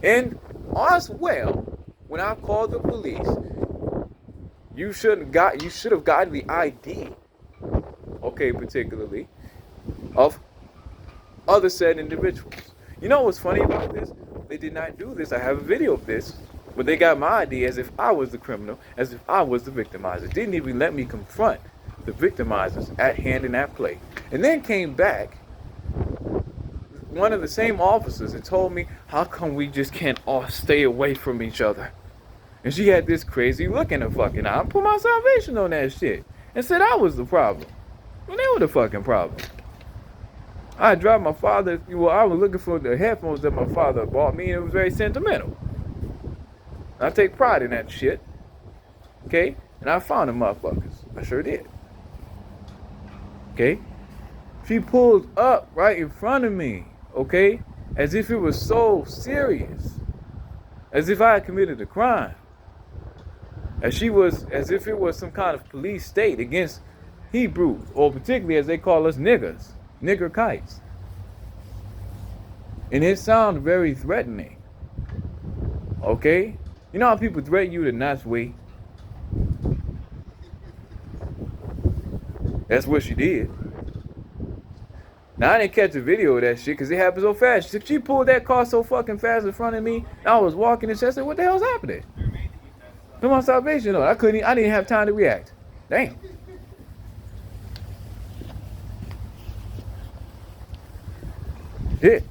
and as well, when I call the police, you should have gotten the ID, okay, particularly, of other said individuals. You know what's funny about this? They did not do this. I have a video of this, but they got my ID as if I was the criminal, as if I was the victimizer. Didn't even let me confront the victimizers at hand and at play. And then came back, one of the same officers, and told me, how come we just can't all stay away from each other? And she had this crazy look in her fucking eye. I put my salvation on that shit and said I was the problem. Well, they were the fucking problem. I dropped my father. Well, I was looking for the headphones that my father bought me, and it was very sentimental. I take pride in that shit. Okay? And I found the motherfuckers. I sure did. Okay? She pulled up right in front of me. Okay? As if it was so serious. As if I had committed a crime. As if it was some kind of police state against Hebrews, or particularly as they call us niggers, nigger kites. And it sounded very threatening. Okay? You know how people threaten you the nice way? That's what she did. Now I didn't catch a video of that shit because it happened so fast. She pulled that car so fucking fast in front of me. I was walking and she said, "What the hell's happening?" To my salvation, though. I didn't have time to react. Damn. Shit.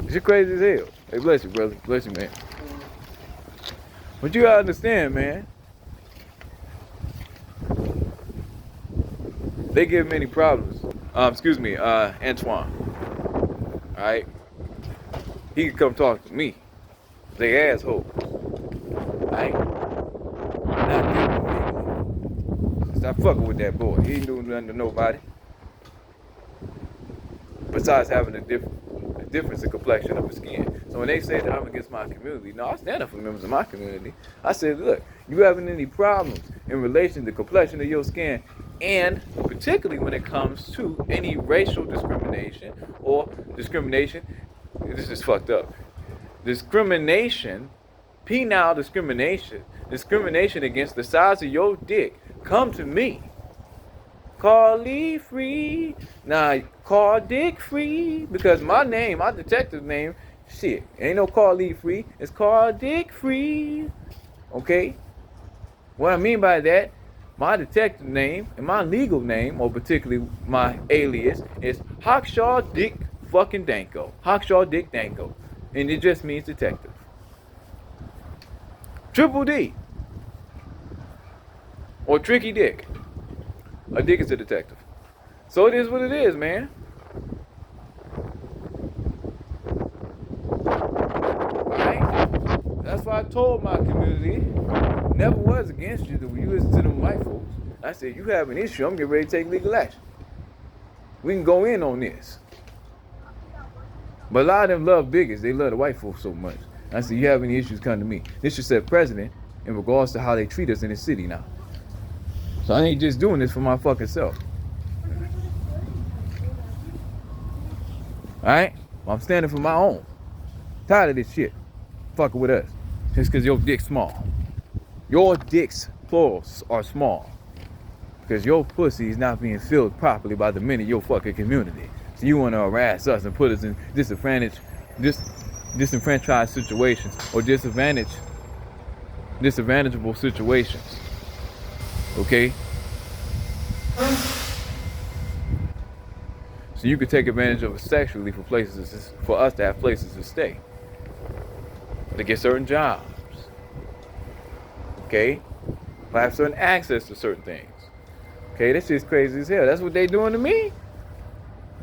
You're crazy as hell. Hey, bless you, brother. Bless you, man. But you gotta understand, man. They give many problems. Antoine. Alright? He can come talk to me. They asshole. Alright? Not dealing. Stop fucking with that boy. He ain't doing nothing to nobody. Besides having a difference in complexion of his skin. So when they say that I'm against my community, no, I stand up for members of my community. I said, look, you having any problems in relation to the complexion of your skin, and particularly when it comes to any racial discrimination or discrimination, this is fucked up. Discrimination, penile discrimination against the size of your dick, come to me. Call Lee Free. Nah, call Dick Free. Because my name, my detective name, shit, ain't no Call Lee Free. It's Call Dick Free. Okay? What I mean by that, my detective name and my legal name, or particularly my alias, is Hawkshaw Dick fucking Danko. Hawkshaw Dick Danko. And it just means detective. Triple D. Or Tricky Dick. A dick is a detective. So it is what it is, man. Right? That's why I told my community, never was against you. When you listen to them white folks, I said, you have an issue, I'm getting ready to take legal action. We can go in on this. But a lot of them love bigots. They love the white folks so much. I said, you have any issues, come to me. This should set precedent in regards to how they treat us in the city now. So I ain't just doing this for my fucking self. Alright? Well, I'm standing for my own. Tired of this shit. Fucking with us. Just because your dick's small. Your dicks, plurals, are small. Because your pussy is not being filled properly by the men in your fucking community. So you want to harass us and put us in disenfranchised situations or disadvantageable situations. Okay? So you could take advantage of us sexually for us to have places to stay. To get certain jobs. Okay? To have certain access to certain things. Okay, this shit's crazy as hell. That's what they doing to me.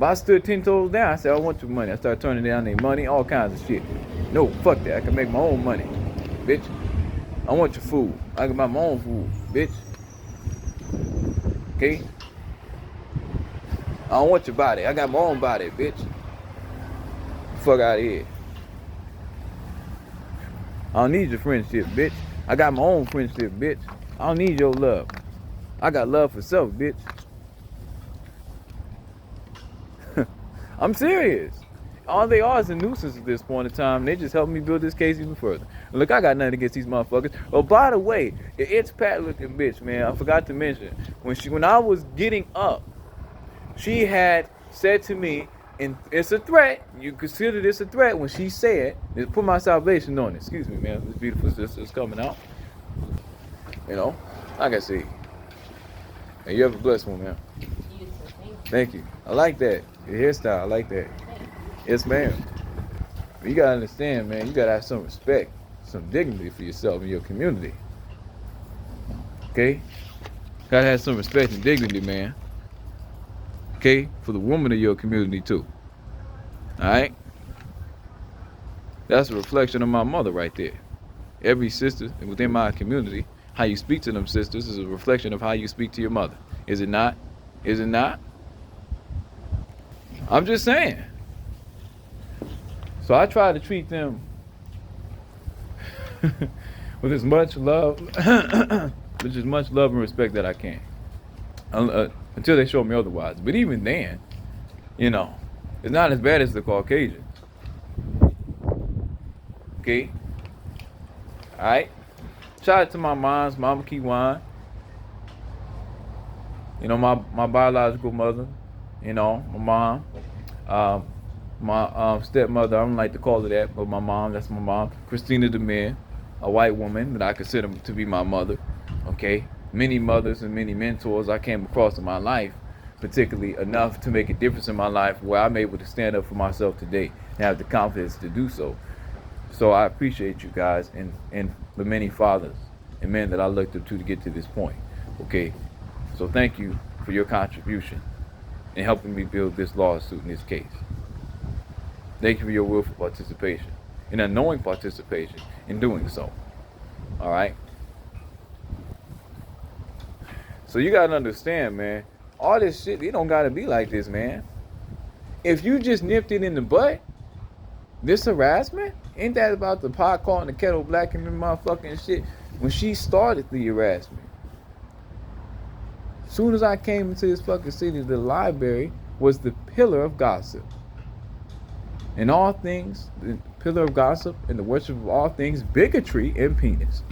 But I stood 10 toes down. I said, I want your money. I started turning down their money, all kinds of shit. No, fuck that. I can make my own money, bitch. I want your food. I can buy my own food, bitch. Okay? I don't want your body. I got my own body, bitch. Fuck out of here. I don't need your friendship, bitch. I got my own friendship, bitch. I don't need your love. I got love for self, bitch. I'm serious. All they are is a nuisance at this point in time. They just help me build this case even further. Look, I got nothing against these motherfuckers. Oh, by the way, it's Pat looking bitch, man. I forgot to mention when I was getting up, she had said to me, and it's a threat. You consider this a threat when she said, "Put my salvation on it." Excuse me, man. This beautiful sister is coming out. You know, like I say, and you have a blessed one, man. Thank you. I like that. Your hairstyle, I like that. Yes, ma'am. You gotta understand, man. You gotta have some respect, some dignity for yourself and your community. Okay? Gotta have some respect and dignity, man. Okay? For the woman of your community, too. Alright? That's a reflection of my mother right there. Every sister within my community, how you speak to them sisters is a reflection of how you speak to your mother. Is it not? Is it not? I'm just saying. So I try to treat them with as much love, with as much love and respect that I can, until they show me otherwise. But even then, you know, it's not as bad as the Caucasian. Okay. All right. Shout out to my mom's, Mama Kiwan. You know, my biological mother. You know, my mom. My stepmother, I don't like to call her that, but my mom, that's my mom. Christina DeMere, a white woman that I consider to be my mother. Okay. Many mothers and many mentors I came across in my life, particularly enough to make a difference in my life where I'm able to stand up for myself today and have the confidence to do so. So I appreciate you guys and the many fathers and men that I looked up to get to this point. Okay. So thank you for your contribution in helping me build this lawsuit in this case. Thank you for your willful participation and unknowing participation in doing so. All right. So you gotta understand, man. All this shit, it don't gotta be like this, man. If you just nipped it in the butt, this harassment, ain't that about the pot calling the kettle black and the motherfucking shit? When she started the harassment, soon as I came into this fucking city, the library was the pillar of gossip. In all things, the pillar of gossip and the worship of all things, bigotry and penis.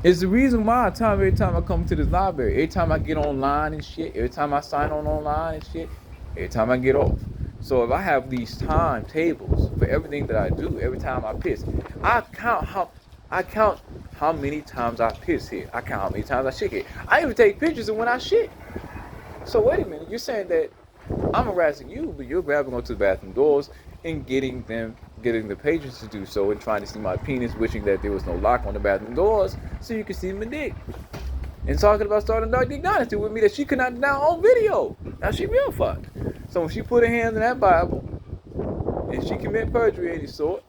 It's the reason why every time I come to this library, every time I get online and shit, every time I sign on online and shit, every time I get off. So if I have these timetables for everything that I do, every time I piss, I count how many times I piss here. I count how many times I shit here. I even take pictures of when I shit. So wait a minute, you're saying that I'm harassing you, but you're grabbing onto the bathroom doors and getting the patrons to do so and trying to see my penis, wishing that there was no lock on the bathroom doors so you can see my dick. And talking about starting a Dark Dick Dynasty with me that she could not deny on video. Now she real fucked. So when she put her hands in that Bible and she commit perjury of any sort,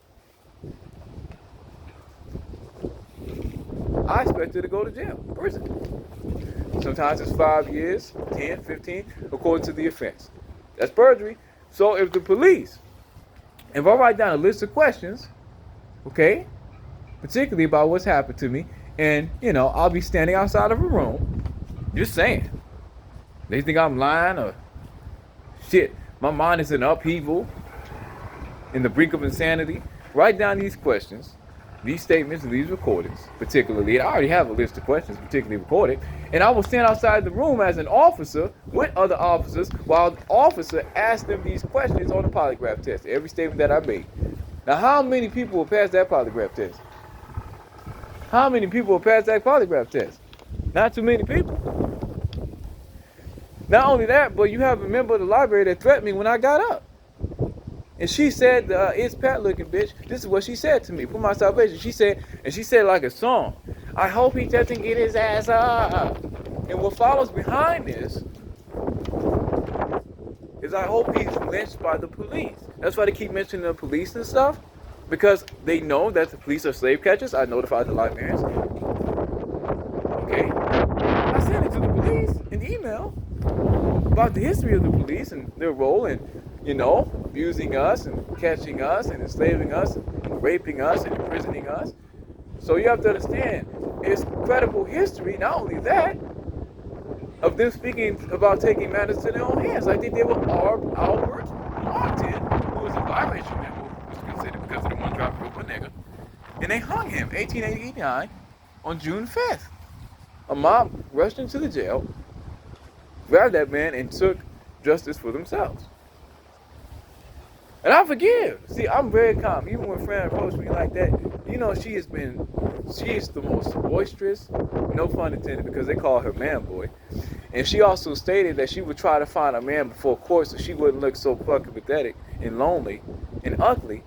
I expect her to go to jail, prison. Sometimes it's 5 years, 10, 15, according to the offense. That's perjury. So if the police, if I write down a list of questions, okay, particularly about what's happened to me, and, you know, I'll be standing outside of a room, just saying, they think I'm lying or shit, my mind is in upheaval, in the brink of insanity. Write down these questions, these statements, and these recordings, particularly. And I already have a list of questions, particularly recorded. And I will stand outside the room as an officer with other officers while the officer asks them these questions on the polygraph test, every statement that I made. Now, how many people will pass that polygraph test? How many people will pass that polygraph test? Not too many people. Not only that, but you have a member of the library that threatened me when I got up. And she said, it's Pat looking bitch. This is what she said to me for my salvation. She said like a song, I hope he doesn't get his ass up. And what follows behind this is I hope he's lynched by the police. That's why they keep mentioning the police and stuff, because they know that the police are slave catchers. I notified the Liberians. Okay, I sent it to the police in email about the history of the police and their role in, abusing us and catching us and enslaving us and raping us and imprisoning us. So you have to understand, it's credible history. Not only that, of them speaking about taking matters to their own hands. I think they were Albert Martin, who was a violation that was considered because of the one drop rope a nigga, and they hung him 1889 on June 5th. A mob rushed into the jail, grabbed that man, and took justice for themselves. And I forgive. See, I'm very calm. Even when Fran approached me like that, she is the most boisterous, no pun intended, because they call her man boy. And she also stated that she would try to find a man before court so she wouldn't look so fucking pathetic and lonely and ugly.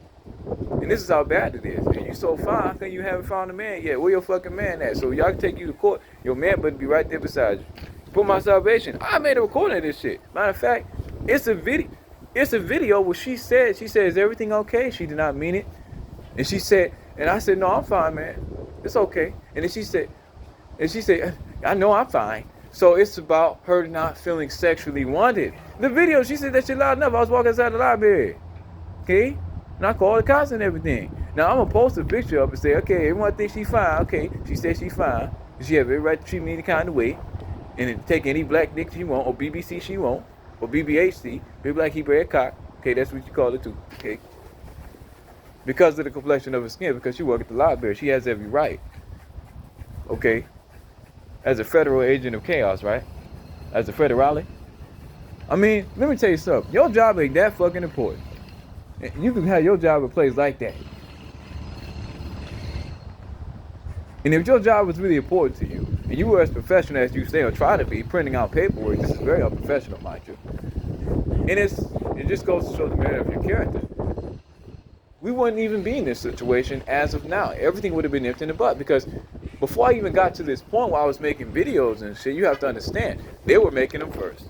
And this is how bad it is. And you so fine, how come you haven't found a man yet? Where your fucking man at? So y'all can take you to court, your man better be right there beside you. For my salvation. I made a recording of this shit. Matter of fact, it's a video where she said, is everything okay? She did not mean it. And she said, and I said, no, I'm fine, man. It's okay. And then she said, I know I'm fine. So it's about her not feeling sexually wanted. The video, she said that shit loud enough. I was walking outside the library. Okay? And I called the cops and everything. Now I'm gonna post a picture up and say, okay, everyone thinks she's fine. Okay, she said she's fine. She have every right to treat me any kind of way. And then take any black dick she want, or BBC she want, or BBHC, big black Hebrew head cock. Okay, that's what you call it too. Okay. Because of the complexion of her skin, because she work at the library, she has every right. Okay. As a federal agent of chaos, right? As a federale. I mean, let me tell you something. Your job ain't that fucking important. You can have your job in place like that. And if your job was really important to you, and you were as professional as you say or try to be, printing out paperwork, this is very unprofessional, mind you. And it just goes to show the merit of your character. We wouldn't even be in this situation as of now. Everything would have been nipped in the butt, because before I even got to this point where I was making videos and shit, you have to understand, they were making them first.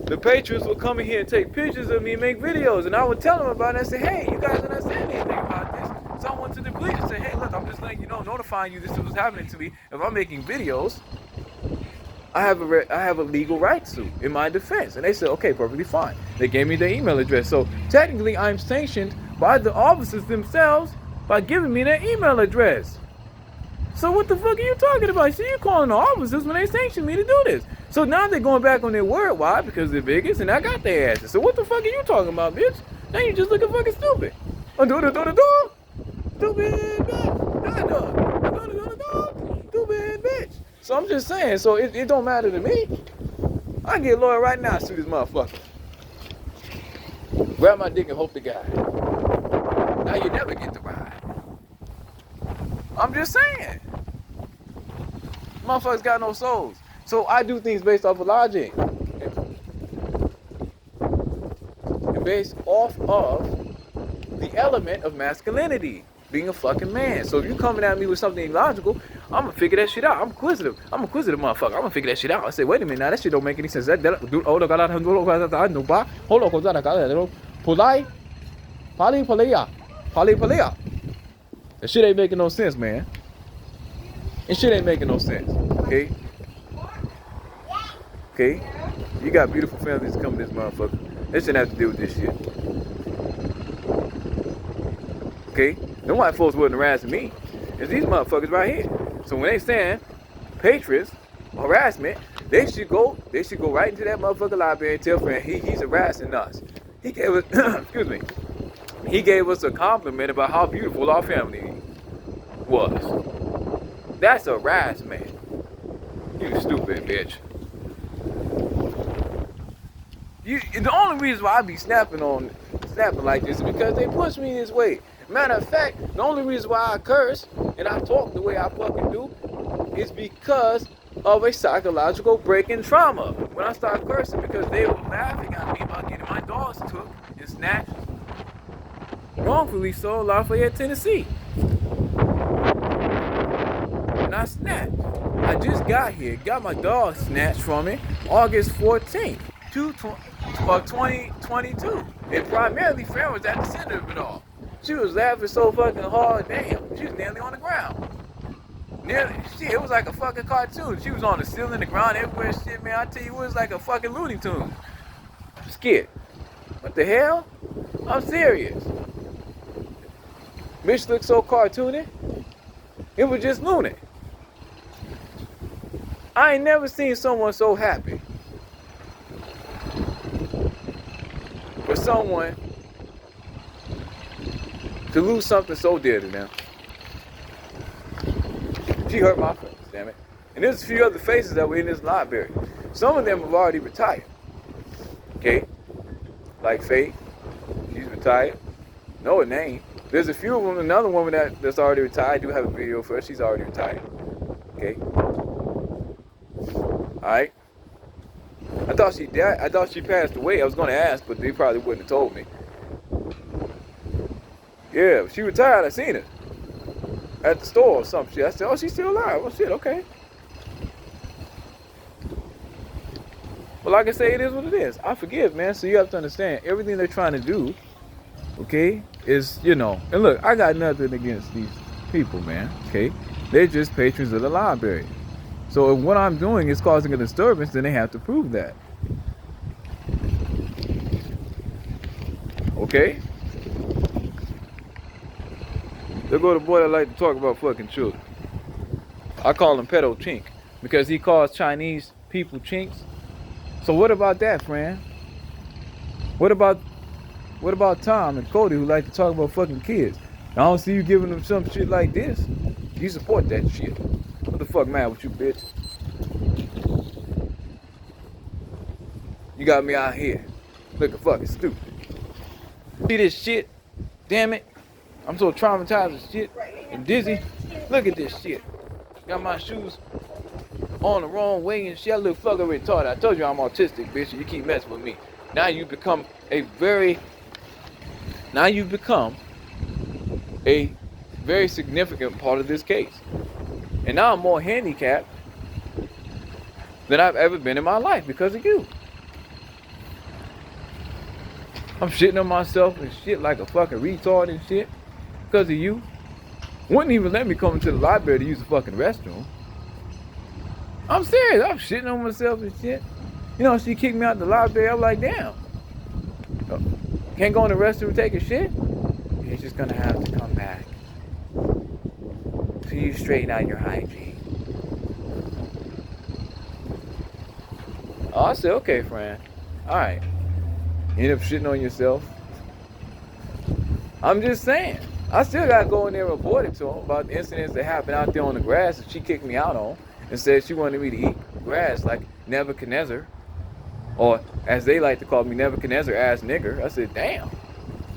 The Patriots would come in here and take pictures of me and make videos, and I would tell them about it and say, hey, you guys don't understand anything about this. So I went to the police and said, hey, look, I'm just letting you know, notifying you this is what's happening to me. If I'm making videos, I have a legal right to in my defense. And they said, okay, perfectly fine. They gave me their email address. So technically, I'm sanctioned by the officers themselves by giving me their email address. So what the fuck are you talking about? See, you calling the officers when they sanctioned me to do this. So now they're going back on their word. Why? Because they're bigots and I got their asses. So what the fuck are you talking about, bitch? Now you just looking fucking stupid. Stupid bitch. Stupid bitch. So I'm just saying, so it don't matter to me. I can get a lawyer right now and sue this motherfucker. Grab my dick and hope to God. Now you never get to ride. I'm just saying. Motherfuckers got no souls. So I do things based off of logic. And based off of the element of masculinity. Being a fucking man. So if you coming at me with something illogical, I'm gonna figure that shit out. I'm inquisitive motherfucker. I'm gonna figure that shit out. I say, wait a minute, now that shit don't make any sense. That shit ain't making no sense, man. That shit ain't making no sense. Okay? Okay? You got beautiful families coming to this motherfucker. They shouldn't have to deal with this shit. Okay? Them white folks wasn't harassing me. It's these motherfuckers right here. So when they saying patriots, harassment, they should go right into that motherfucker library and tell friend he's harassing us. He gave us excuse me. He gave us a compliment about how beautiful our family was. That's harassment. You stupid bitch. The only reason why I be snapping like this is because they push me this way. Matter of fact, the only reason why I curse and I talk the way I fucking do is because of a psychological break in trauma. When I start cursing because they were laughing at me about getting my dogs took and snatched, wrongfully so, Lafayette, Tennessee. And I snapped. I just got here, got my dog snatched from me August 14th, about 2022. And primarily, Fran was at the center of it all. She was laughing so fucking hard, damn, she was nearly on the ground. Nearly, shit, it was like a fucking cartoon. She was on the ceiling, the ground, everywhere, shit, man. I tell you, it was like a fucking Looney Tunes skit. What the hell? I'm serious. Bitch looked so cartoony. It was just loony. I ain't never seen someone so happy. For someone to lose something so dear to them. She hurt my feelings, damn it. And there's a few other faces that were in this library. Some of them have already retired. Okay? Like Faith, she's retired. Know her name. There's a few of them, another woman that's already retired. I do have a video for her. She's already retired. Okay? Alright? I thought she died. I thought she passed away. I was going to ask, but they probably wouldn't have told me. Yeah, she retired. I seen her at the store or some shit. I said, oh, she's still alive. Oh, shit, okay. Well, like I say, it is what it is. I forgive, man. So you have to understand, everything they're trying to do, okay, is, you know, and look, I got nothing against these people, man, okay? They're just patrons of the library. So if what I'm doing is causing a disturbance, then they have to prove that. Okay? There go the boy that like to talk about fucking children. I call him Pedo Chink because he calls Chinese people chinks. So what about that, friend? What about Tom and Cody who like to talk about fucking kids? I don't see you giving them some shit like this. You support that shit. What the fuck mad with you, bitch? You got me out here looking fucking stupid. See this shit? Damn it. I'm so traumatized with shit and dizzy. Look at this shit. Got my shoes on the wrong way and shit. I look fucking retarded. I told you I'm autistic, bitch, and you keep messing with me. Now you become a very significant part of this case. And now I'm more handicapped than I've ever been in my life because of you. I'm shitting on myself and shit like a fucking retard and shit because of you. Wouldn't even let me come into the library to use the fucking restroom. I'm serious. I'm shitting on myself and shit. You know, she kicked me out the library. I'm like, damn. Can't go in the restroom and take a shit? You're just gonna have to come back. So you straighten out your hygiene. Oh, I said, okay, friend. Alright. You end up shitting on yourself. I'm just saying. I still gotta go in there and report it to him about the incidents that happened out there on the grass that she kicked me out on and said she wanted me to eat grass like Nebuchadnezzar. Or as they like to call me, Nebuchadnezzar ass nigger. I said, damn.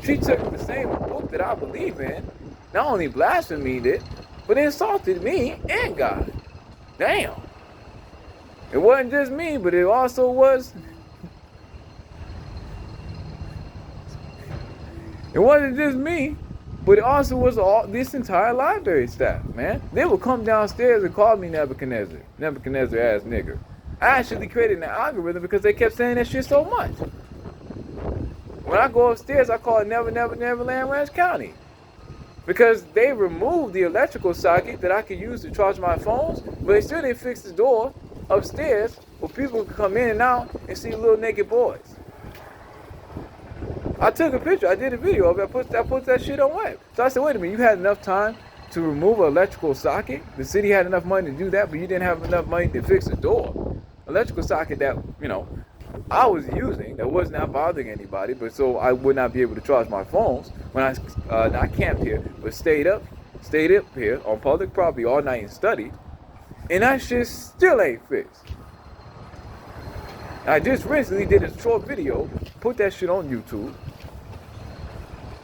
She took the same book that I believe in, not only blasphemed it, but insulted me and God. Damn. It wasn't just me, but it also was. It wasn't just me, but it also was this entire library staff, man. They would come downstairs and call me Nebuchadnezzar ass nigger. I actually created an algorithm because they kept saying that shit so much. When I go upstairs, I call it Neverland Ranch County. Because they removed the electrical socket that I could use to charge my phones, but they still didn't fix the door upstairs where people could come in and out and see little naked boys. I took a picture, I did a video of it, I put that shit on web. So I said, wait a minute, you had enough time to remove an electrical socket? The city had enough money to do that, but you didn't have enough money to fix the door. Electrical socket that, you know, I was using that was not bothering anybody, but so I would not be able to charge my phones when I not camped here, but stayed up here on public property all night and studied, and that shit still ain't fixed. I just recently did a short video, put that shit on YouTube.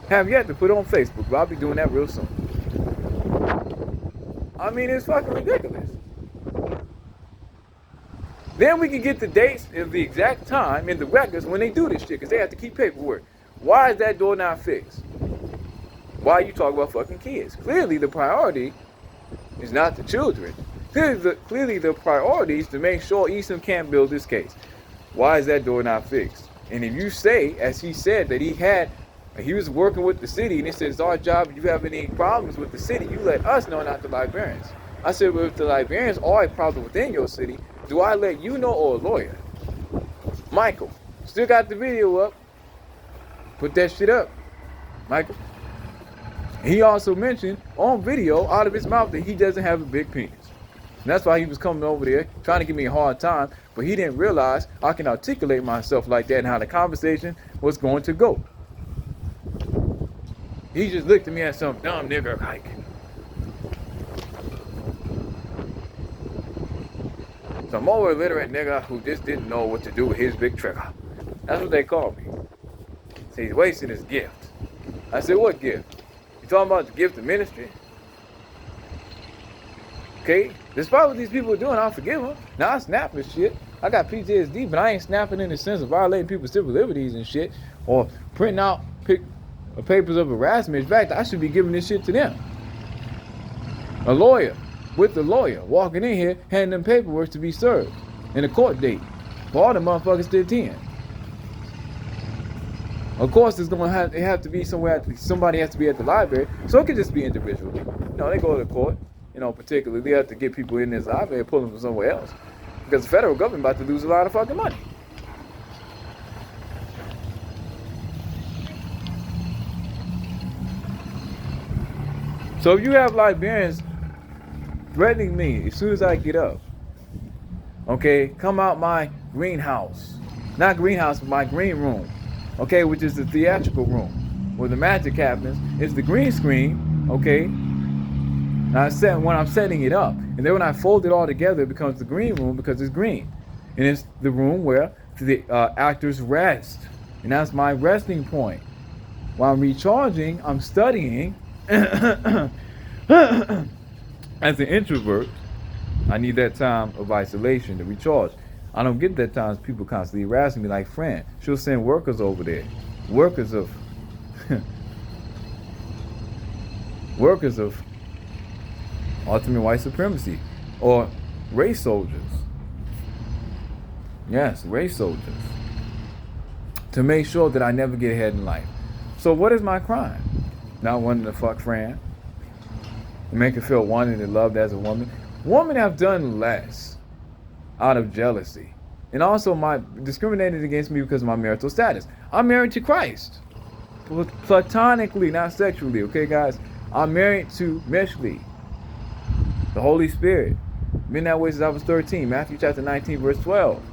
Have yet to put it on Facebook, but I'll be doing that real soon. I mean, it's fucking ridiculous. Then we can get the dates and the exact time and the records when they do this shit, because they have to keep paperwork. Why is that door not fixed? Why are you talking about fucking kids? Clearly the priority is not the children. Clearly the priority is to make sure Easton can't build this case. Why is that door not fixed? And if you say, as he said, that he was working with the city, and he says, it's our job, if you have any problems with the city, you let us know, not the librarians. I said, well, if the librarians are a problem within your city, do I let you know, or a lawyer? Michael, still got the video up. Put that shit up, Michael. He also mentioned on video, out of his mouth, that he doesn't have a big penis. And that's why he was coming over there trying to give me a hard time, but he didn't realize I can articulate myself like that and how the conversation was going to go. He just looked at me as some dumb nigger like. Some more illiterate nigga who just didn't know what to do with his big trigger. That's what they call me. So he's wasting his gift. I said, what gift? You talking about the gift of ministry? Okay? Despite what these people are doing, I'll forgive them. Now I snap and shit. I got PTSD, but I ain't snapping in the sense of violating people's civil liberties and shit, or printing out papers of harassment. In fact, I should be giving this shit to them. A lawyer, with the lawyer, walking in here, handing them paperwork to be served, and a court date. For all the motherfuckers to attend. Of course, it's gonna have to be somewhere. Somebody has to be at the library, so it could just be individually. You know, they go to the court. You know, particularly they have to get people in this library and pull them from somewhere else, because the federal government about to lose a lot of fucking money. So if you have librarians threatening me as soon as I get up, okay, come out my greenhouse, not greenhouse, but my green room, okay, which is the theatrical room where the magic happens. It's the green screen, okay. Now when I'm setting it up, and then when I fold it all together, it becomes the green room because it's green, and it's the room where the actors rest, and that's my resting point. While I'm recharging, I'm studying. As an introvert, I need that time of isolation to recharge. I don't get that time. People constantly harassing me like, friend, she'll send workers over there. Workers of ultimate white supremacy, or race soldiers. Yes, race soldiers. To make sure that I never get ahead in life. So what is my crime? Not wanting to fuck Fran. Make her feel wanted and loved as a woman. Women have done less out of jealousy. And also discriminated against me because of my marital status. I'm married to Christ. Platonically, not sexually, okay guys? I'm married to Meshli, the Holy Spirit. Been that way since I was 13. Matthew chapter 19, verse 12.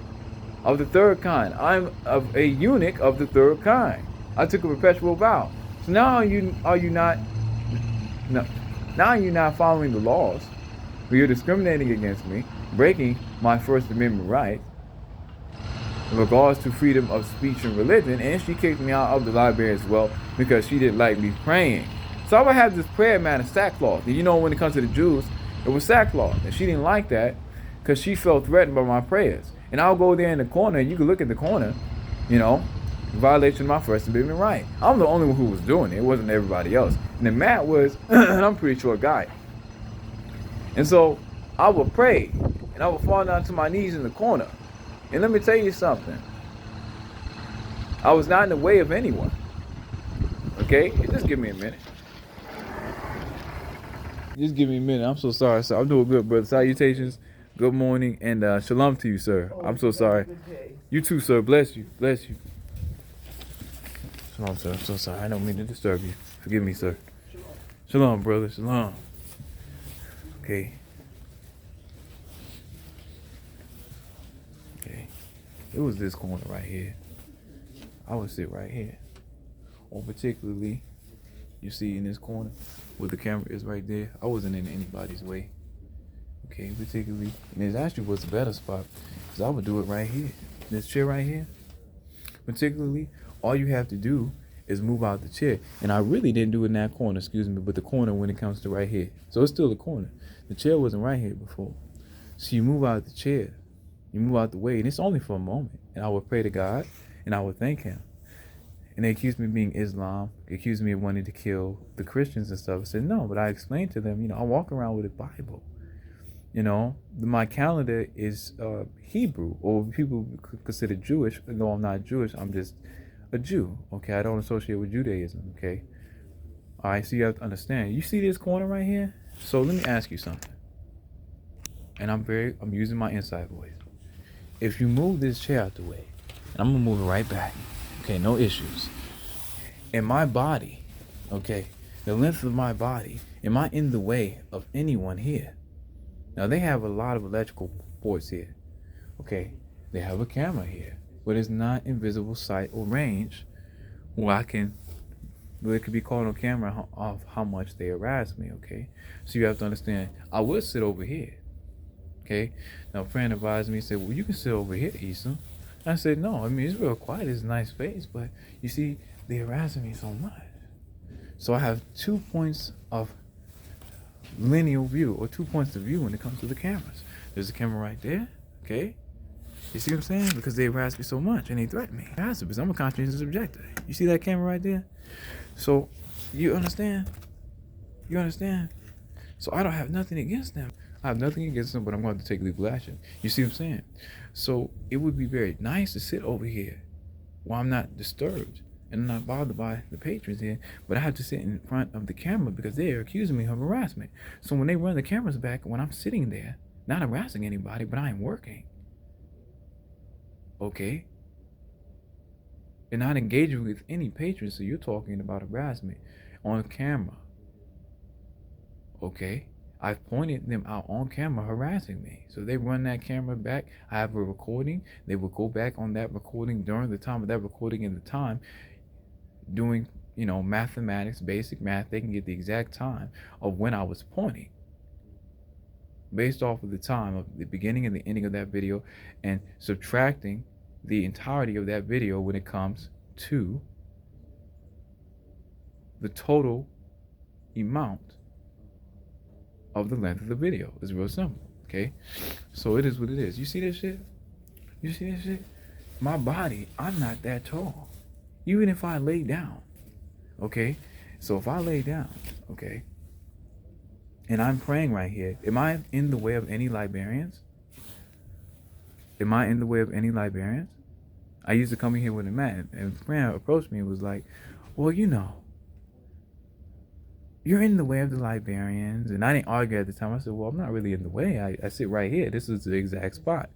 Of the third kind. I'm a eunuch of the third kind. I took a perpetual vow. So now are you not following the laws, but you're discriminating against me, breaking my First Amendment right in regards to freedom of speech and religion, and she kicked me out of the library as well because she didn't like me praying. So I would have this prayer mat of sackcloth. And you know, when it comes to the Jews, it was sackcloth, and she didn't like that because she felt threatened by my prayers. And I'll go there in the corner, and you can look at the corner, you know, violation of my First Amendment right. I'm the only one who was doing it. It wasn't everybody else. And the mat was, I'm a pretty short guy. And so I would pray, and I would fall down to my knees in the corner. And let me tell you something. I was not in the way of anyone. Okay? Just give me a minute. Just give me a minute. I'm so sorry, sir. I'm doing good, brother. Salutations. Good morning. And shalom to you, sir. I'm so sorry. You too, sir. Bless you. Bless you. Shalom, sir. I'm so sorry. I don't mean to disturb you. Forgive me, sir. Shalom, brother. Shalom. Okay. Okay. It was this corner right here. I would sit right here. Or particularly, you see in this corner where the camera is right there. I wasn't in anybody's way. Okay, particularly. And it actually was a better spot. Because I would do it right here. This chair right here. Particularly, all you have to do is move out the chair. And I really didn't do it in that corner, excuse me, but the corner when it comes to right here. So it's still the corner. The chair wasn't right here before. So you move out the chair. You move out the way. And it's only for a moment. And I would pray to God. And I would thank him. And they accused me of being Islam. They accused me of wanting to kill the Christians and stuff. I said, no, but I explained to them, I walk around with a Bible. You know, my calendar is Hebrew, or people consider Jewish. No, I'm not Jewish. I'm just a Jew. Okay, I don't associate with Judaism. Okay, all right. So you have to understand. You see this corner right here. So let me ask you something. And I'm using my inside voice. If you move this chair out the way, and I'm gonna move it right back. Okay, no issues. In my body, okay, the length of my body, am I in the way of anyone here? Now they have a lot of electrical ports here. Okay, they have a camera here, but it's not invisible sight or range where it could be caught on camera of how much they harass me. Okay, so you have to understand. I would sit over here. Okay, now a friend advised me, said, "Well, you can sit over here, Issa." I said, "No, I mean it's real quiet. It's a nice space, but you see, they're harassing me so much. So I have 2 points of linear view, or 2 points of view when it comes to the cameras. There's a camera right there, okay? You see what I'm saying? Because they harass me so much and they threaten me. Because I'm a conscientious objector. You see that camera right there? So, you understand? You understand? So I don't have nothing against them. I have nothing against them, but I'm going to take legal action. You see what I'm saying? So it would be very nice to sit over here while I'm not disturbed and I'm not bothered by the patrons here, but I have to sit in front of the camera because they are accusing me of harassment. So when they run the cameras back, when I'm sitting there, not harassing anybody, but I am working, okay? And not engaging with any patrons, so you're talking about harassment on camera, okay? I've pointed them out on camera harassing me. So they run that camera back. I have a recording. They will go back on that recording during the time of that recording and the time doing, mathematics, basic math. They can get the exact time of when I was pointing based off of the time of the beginning and the ending of that video and subtracting the entirety of that video when it comes to the total amount of the length of the video. It's real simple, okay? So it is what it is. You see this shit? You see this shit? My body, I'm not that tall. Even if I lay down, okay? So if I lay down, okay, and I'm praying right here, am I in the way of any librarians? Am I in the way of any librarians? I used to come in here with a mat, and a friend approached me and was like, well, you're in the way of the librarians. And I didn't argue at the time. I said, well, I'm not really in the way. I sit right here. This is the exact spot.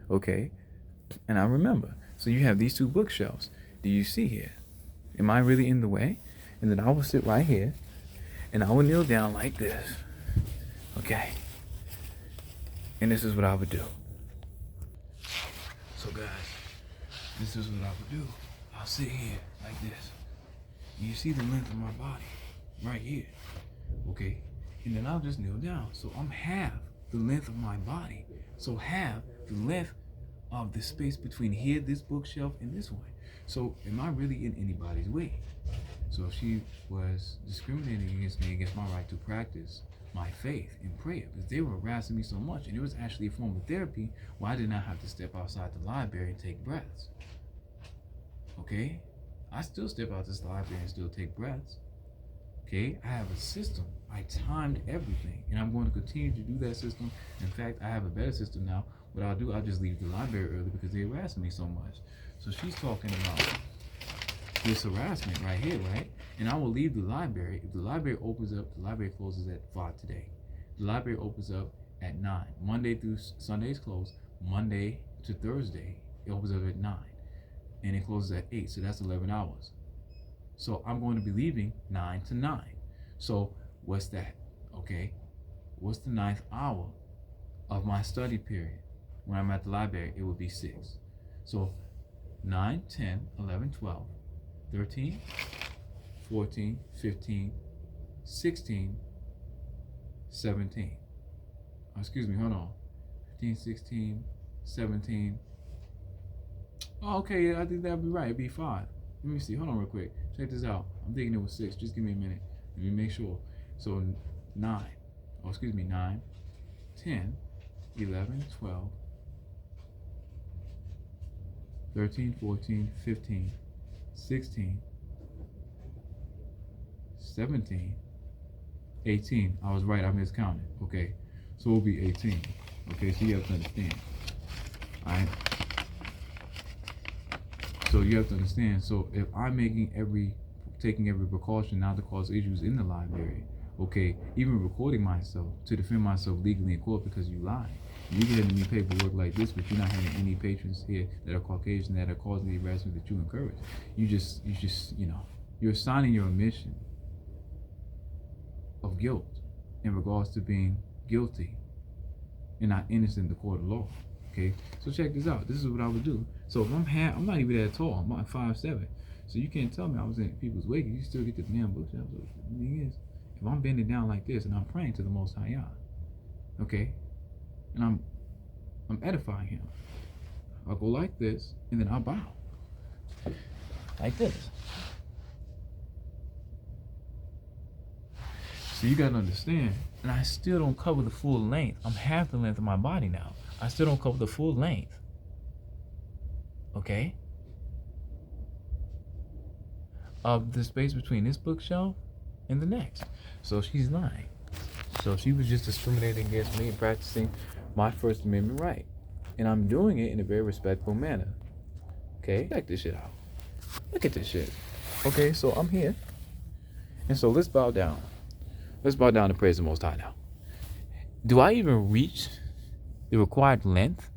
Okay? And I remember. So you have these two bookshelves. Do you see here? Am I really in the way? And then I will sit right here. And I will kneel down like this. Okay? And this is what I would do. So guys, this is what I would do. I'll sit here like this. You see the length of my body? Right here, okay, and then I'll just kneel down. So I'm half the length of my body, so half the length of the space between here, this bookshelf, and this one. So am I really in anybody's way? So if she was discriminating against me, against my right to practice my faith in prayer, because they were harassing me so much, and it was actually a form of therapy where I did not have to step outside the library and take breaths. Okay, I still step out this library and still take breaths. Okay, I have a system. I timed everything, and I'm going to continue to do that system. In fact, I have a better system now. What I'll do, I'll just leave the library early because they harass me so much. So she's talking about this harassment right here, right? And I will leave the library. If the library opens up, the library closes at 5 today. The library opens up at 9. Monday through Sunday's closed. Monday to Thursday, it opens up at 9. And it closes at 8, so that's 11 hours. So I'm going to be leaving 9 to 9. So what's that? Okay. What's the 9th hour of my study period? When I'm at the library, it would be 6. So 9, 10, 11, 12, 13, 14, 15, 16, 17. Oh, excuse me, hold on. 15, 16, 17. Oh, okay, yeah, I think that'd be right. It'd be 5. Let me see. Hold on real quick. Check this out. I'm thinking it was 6. Just give me a minute. Let me make sure. So 9. Oh, excuse me. 9, 10, 11, 12, 13, 14, 15, 16, 17, 18. I was right. I miscounted. Okay. So it'll be 18. Okay, so you have to understand. Alright? So you have to understand. So if I'm taking every precaution not to cause issues in the library, okay, even recording myself to defend myself legally in court because you lied. You getting me paperwork like this, but you're not having any patrons here that are Caucasian that are causing the harassment that you encourage. You're signing your admission of guilt in regards to being guilty and not innocent in the court of law. Okay, so check this out. This is what I would do. So if I'm not even that tall. I'm like 5'7". So you can't tell me I was in people's way. You still get the damn bookshelf. So the thing is, if I'm bending down like this and I'm praying to the Most High Yah, okay, and I'm edifying Him, I'll go like this and then I'll bow like this. So you gotta understand, and I still don't cover the full length. I'm half the length of my body now. I still don't cover the full length. Okay? Of the space between this bookshelf and the next. So she's lying. So she was just discriminating against me and practicing my First Amendment right. And I'm doing it in a very respectful manner. Okay? Check this shit out. Look at this shit. Okay, so I'm here. And so let's bow down. Let's bow down and praise the Most High now. Do I even reach the required length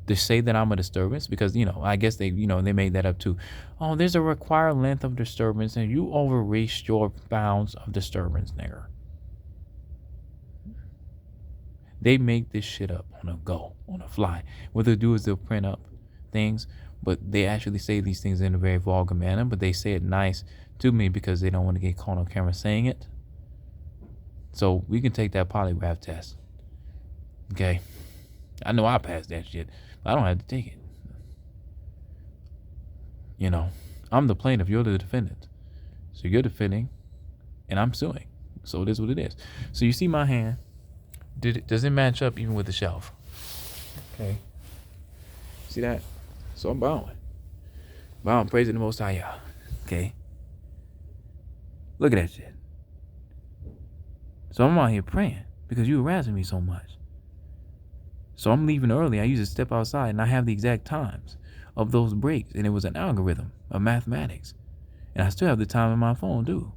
to say that I'm a disturbance? Because, I guess they made that up too. Oh, there's a required length of disturbance and you overreached your bounds of disturbance, nigger. They make this shit up on a go, on a fly. What they'll do is they'll print up things, but they actually say these things in a very vulgar manner, but they say it nice to me because they don't want to get caught on camera saying it. So we can take that polygraph test. Okay? I know I passed that shit, but I don't have to take it. I'm the plaintiff, you're the defendant. So you're defending, and I'm suing. So it is what it is. So you see my hand. Does it match up even with the shelf? Okay. See that? So I'm bowing. Bowing, praising the Most High Yah. Okay? Look at that shit. So I'm out here praying because you harassing me so much. So I'm leaving early. I usually step outside and I have the exact times of those breaks. And it was an algorithm of mathematics. And I still have the time in my phone too.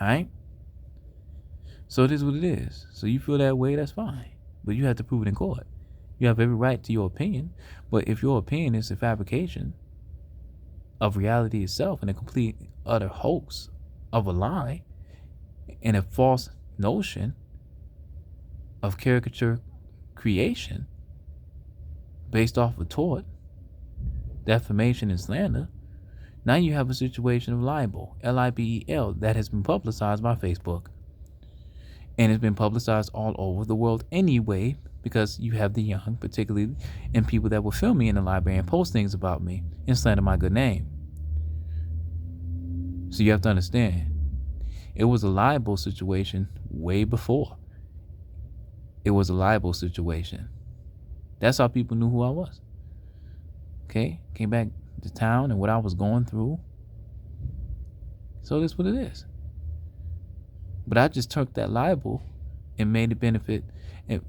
Alright? So it is what it is. So you feel that way, that's fine. But you have to prove it in court. You have every right to your opinion. But if your opinion is a fabrication of reality itself and a complete utter hoax of a lie and a false notion of caricature creation based off of tort, defamation, and slander, now you have a situation of libel, L-I-B-E-L, that has been publicized by Facebook. And it's been publicized all over the world anyway, because you have the young, particularly, and people that will film me in the library and post things about me and slander my good name. So you have to understand, it was a libel situation way before. It was a libel situation. That's how people knew who I was. Okay? Came back to town and what I was going through. So that's what it is. But I just took that libel and made it benefit and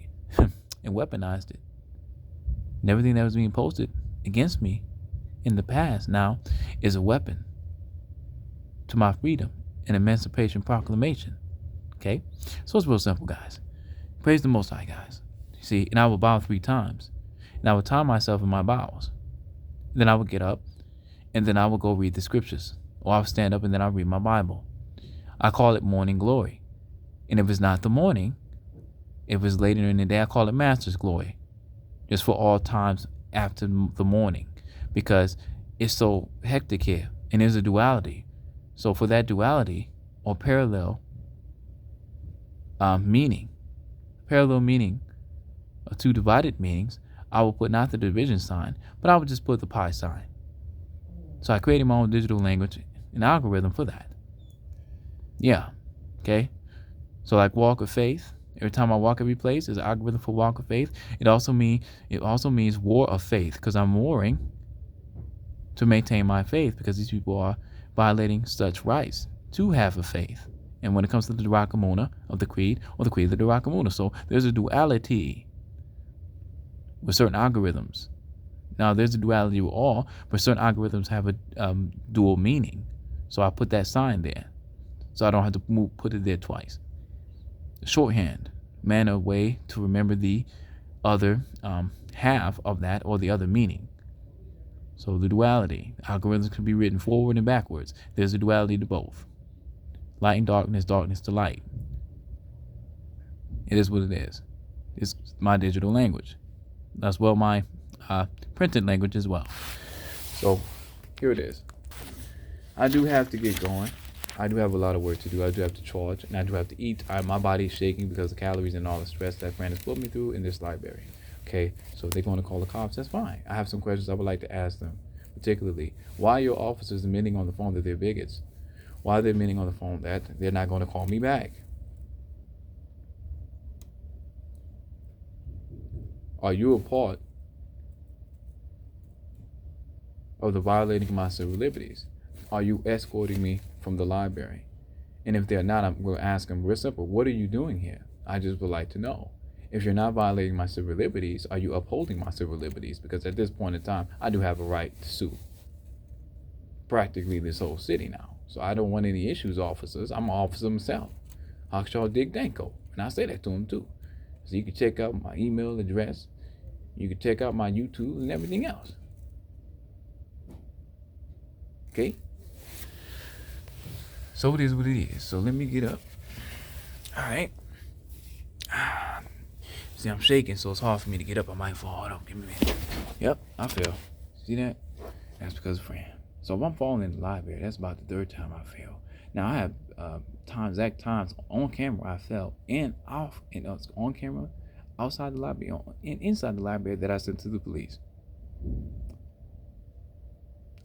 weaponized it. And everything that was being posted against me in the past now is a weapon to my freedom and Emancipation Proclamation. Okay? So it's real simple, guys. Praise the Most High, guys. You see, and I will bow 3 times. And I would time myself in my bows. Then I would get up and then I would go read the scriptures. Or I would stand up and then I'll read my Bible. I call it morning glory. And if it's not the morning, if it's later in the day, I call it master's glory. Just for all times after the morning. Because it's so hectic here. And there's a duality. So for that duality or parallel meaning of 2 divided meanings, I will put not the division sign, but I would just put the pi sign. So I created my own digital language, an algorithm for that. Yeah. Okay. So like walk of faith. Every time I walk every place, there's an algorithm for walk of faith. It also means war of faith, because I'm warring to maintain my faith, because these people are violating such rights to have a faith. And when it comes to the Dwa Kamuna of the creed, or the creed of the Dwa Kamuna, so there's a duality with certain algorithms. Now, there's a duality with all, but certain algorithms have a dual meaning. So I put that sign there, so I don't have to put it there twice. Shorthand, manner, way to remember the other half of that or the other meaning. So the duality, algorithms can be written forward and backwards. There's a duality to both. Light and darkness, darkness to light. It is what it is. It's my digital language. As well my printed language as well. So here it is. I do have to get going. I do have a lot of work to do. I do have to charge, and I do have to eat. My body's shaking because of calories and all the stress that Fran has put me through in this library. Okay, so if they're going to call the cops, that's fine. I have some questions I would like to ask them, particularly why are your officers admitting on the phone that they're bigots? Why are they admitting on the phone that they're not going to call me back? Are you a part of the violating my civil liberties? Are you escorting me from the library? And if they're not, we'll ask them real simple, what are you doing here? I just would like to know. If you're not violating my civil liberties, are you upholding my civil liberties? Because at this point in time, I do have a right to sue practically this whole city now. So I don't want any issues, officers. I'm an officer myself. Hawkshaw Dick Danko. And I say that to him too. So you can check out my email address. You can check out my YouTube and everything else. Okay? So it is what it is. So let me get up. All right. See, I'm shaking, so it's hard for me to get up. I might fall. Hold on, give me a minute. Yep, I fell. See that? That's because of Fran. So if I'm falling in the library, that's about the third time I fell. Now, I have exact times on camera I fell and off, and on camera, outside the library, and inside the library that I sent to the police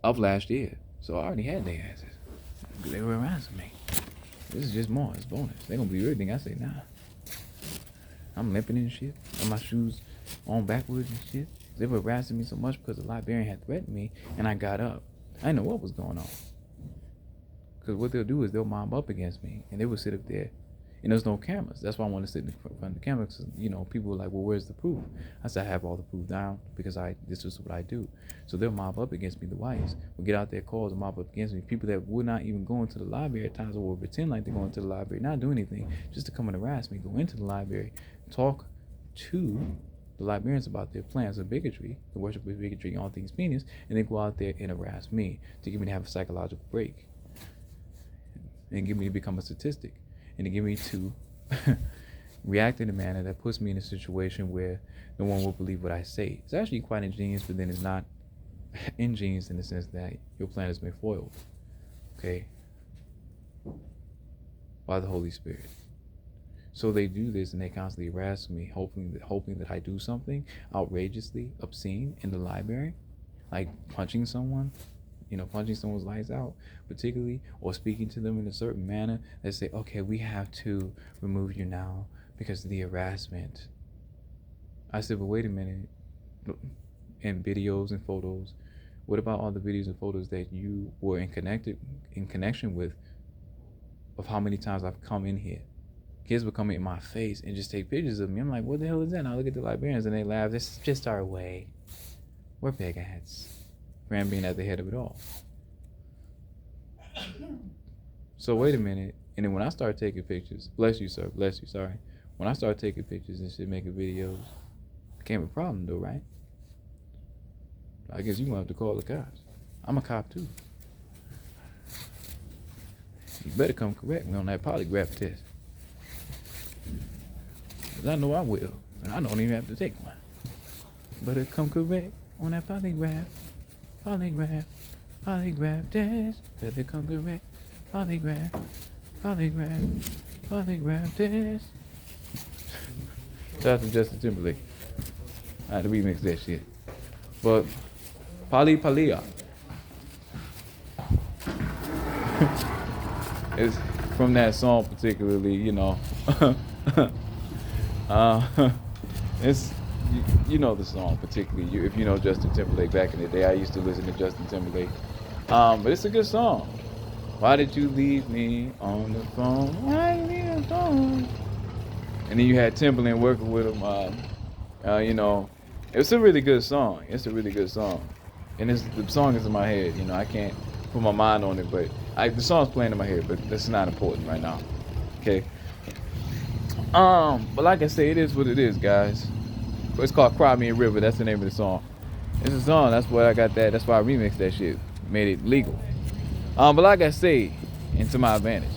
of last year. So I already had their asses. They were harassing me. This is just more. It's bonus. They're going to believe everything I say now. I'm limping and shit. And my shoes on backwards and shit. They were harassing me so much because the librarian had threatened me, and I got up. I didn't know what was going on. Because what they'll do is they'll mob up against me, and they will sit up there. And there's no cameras. That's why I want to sit in front of the camera. Because, you know, people were like, well, where's the proof? I said, I have all the proof down because this is what I do. So they'll mob up against me. The whites will get out their cars and mob up against me. People that would not even go into the library at times, or will pretend like they're going into the library, not do anything, just to come and harass me, go into the library, talk to the librarians about their plans of bigotry, the worship of bigotry, all things penis, and then go out there and harass me to get me to have a psychological break and get me to become a statistic and to get me to react in a manner that puts me in a situation where no one will believe what I say. It's actually quite ingenious, but then it's not ingenious in the sense that your plan has been foiled, okay, by the Holy Spirit. So they do this and they constantly harass me, hoping that I do something outrageously obscene in the library, like punching someone, punching someone's lights out, particularly, or speaking to them in a certain manner that say, okay, we have to remove you now because of the harassment. I said, but wait a minute, in videos and photos, what about all the videos and photos that you were in connection with of how many times I've come in here? Kids would come in my face and just take pictures of me. I'm like, what the hell is that? And I look at the librarians and they laugh. This is just our way. We're big-ads. Fran being at the head of it all. So wait a minute. And then when I start taking pictures, bless you, sir, bless you, sorry. When I start taking pictures and shit, making videos, it became a problem though, right? I guess you gonna have to call the cops. I'm a cop too. You better come correct me on that polygraph test. Cause I know I will. And I don't even have to take one. Better come correct on that polygraph. Polygraph test. Better come correct. Polygraph test. Shout out to Justin Timberlake. I had to remix that shit. But Palia. It's from that song particularly, it's you know the song particularly. If you know Justin Timberlake back in the day, I used to listen to Justin Timberlake. But it's a good song. Why did you leave me on the phone? Why did you leave me on the phone? And then you had Timbaland working with him. You know, it's a really good song. It's a really good song. And the song is in my head. You know, I can't put my mind on it, but the song's playing in my head, but that's not important right now. Okay. But like I say, it is what it is, guys. It's called Cry Me a River. That's the name of the song. It's a song. That's why I got that. That's why I remixed that shit. Made it legal. But like I say, and to my advantage.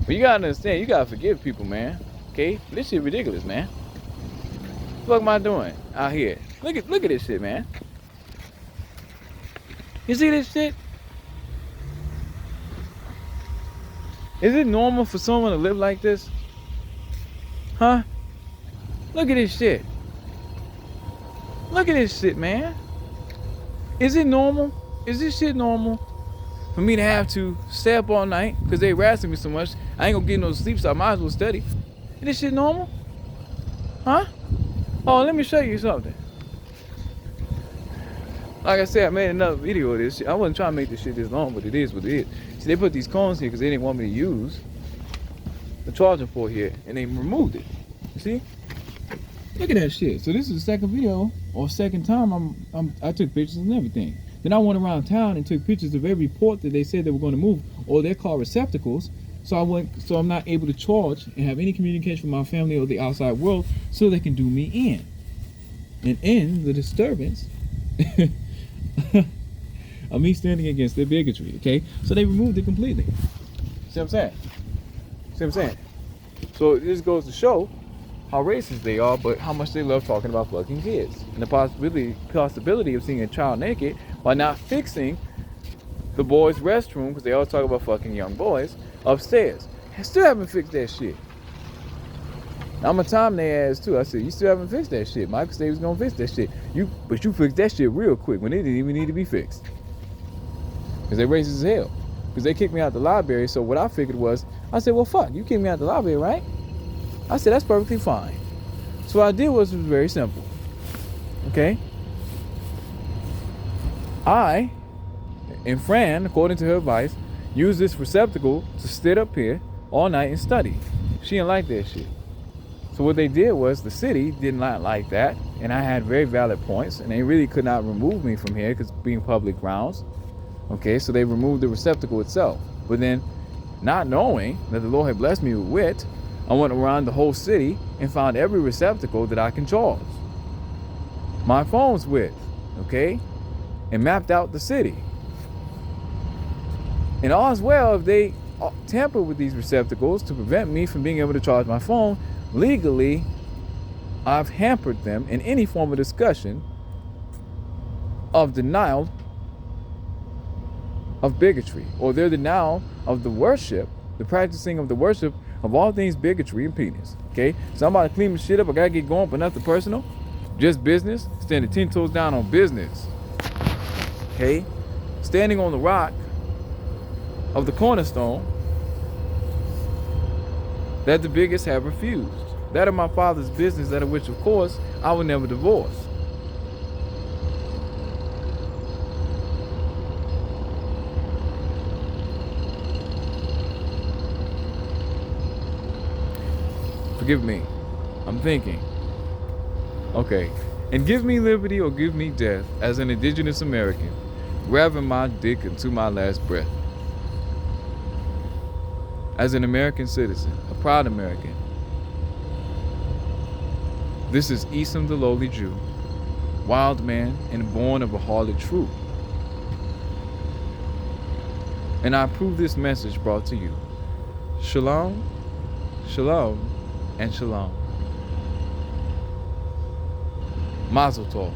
But you gotta understand, you gotta forgive people, man. Okay? This shit ridiculous, man. What the fuck am I doing out here? Look at this shit, man. You see this shit? Is it normal for someone to live like this? Huh? Look at this shit. Look at this shit, man. Is it normal? Is this shit normal? For me to have to stay up all night because they harassing me so much, I ain't gonna get no sleep, so I might as well study. Is this shit normal? Huh? Oh, let me show you something. Like I said, I made another video of this shit. I wasn't trying to make this shit this long, but it is what it is. See, they put these cones here because they didn't want me to use the charging port here, and they removed it. You see? Look at that shit. So this is the second video, or second time I took pictures and everything. Then I went around town and took pictures of every port that they said they were going to move, or they're called receptacles. So I'm not able to charge and have any communication with my family or the outside world, so they can do me in. And in the disturbance of me standing against their bigotry, okay? So they removed it completely. See what I'm saying? See what I'm saying? So this goes to show how racist they are, but how much they love talking about fucking kids. And the possibility of seeing a child naked by not fixing the boys' restroom, because they always talk about fucking young boys, upstairs. I still haven't fixed that shit. I'm gonna time their ass too. I said, you still haven't fixed that shit. Michael said he was gonna fix that shit. But you fixed that shit real quick when it didn't even need to be fixed. Because they racist as hell. Because they kicked me out the library, so what I figured was, I said, well fuck, you kicked me out the library, right? I said, that's perfectly fine. So what I did was very simple. Okay? I, and Fran, according to her advice, used this receptacle to sit up here all night and study. She didn't like that shit. So what they did was, the city did not like that, and I had very valid points, and they really could not remove me from here because being public grounds. Okay, so they removed the receptacle itself. But then, not knowing that the Lord had blessed me with wit, I went around the whole city and found every receptacle that I can charge my phones with, okay, and mapped out the city. And all is well if they tamper with these receptacles to prevent me from being able to charge my phone. Legally, I've hampered them in any form of discussion of denial of bigotry, or their denial of the worship, the practicing of the worship of all things bigotry and penis. Okay, so I'm about to clean my shit up. I gotta get going, but nothing personal, just business. Standing 10 toes down on business. Okay, standing on the rock of the cornerstone that the bigots have refused. That of my father's business, that of which, of course, I will never divorce. Forgive me. I'm thinking. Okay. And give me liberty or give me death as an indigenous American, grabbing my dick into my last breath. As an American citizen, a proud American. This is Esam the lowly Jew, wild man and born of a harlot true. And I approve this message brought to you. Shalom, shalom, and shalom. Mazel tov.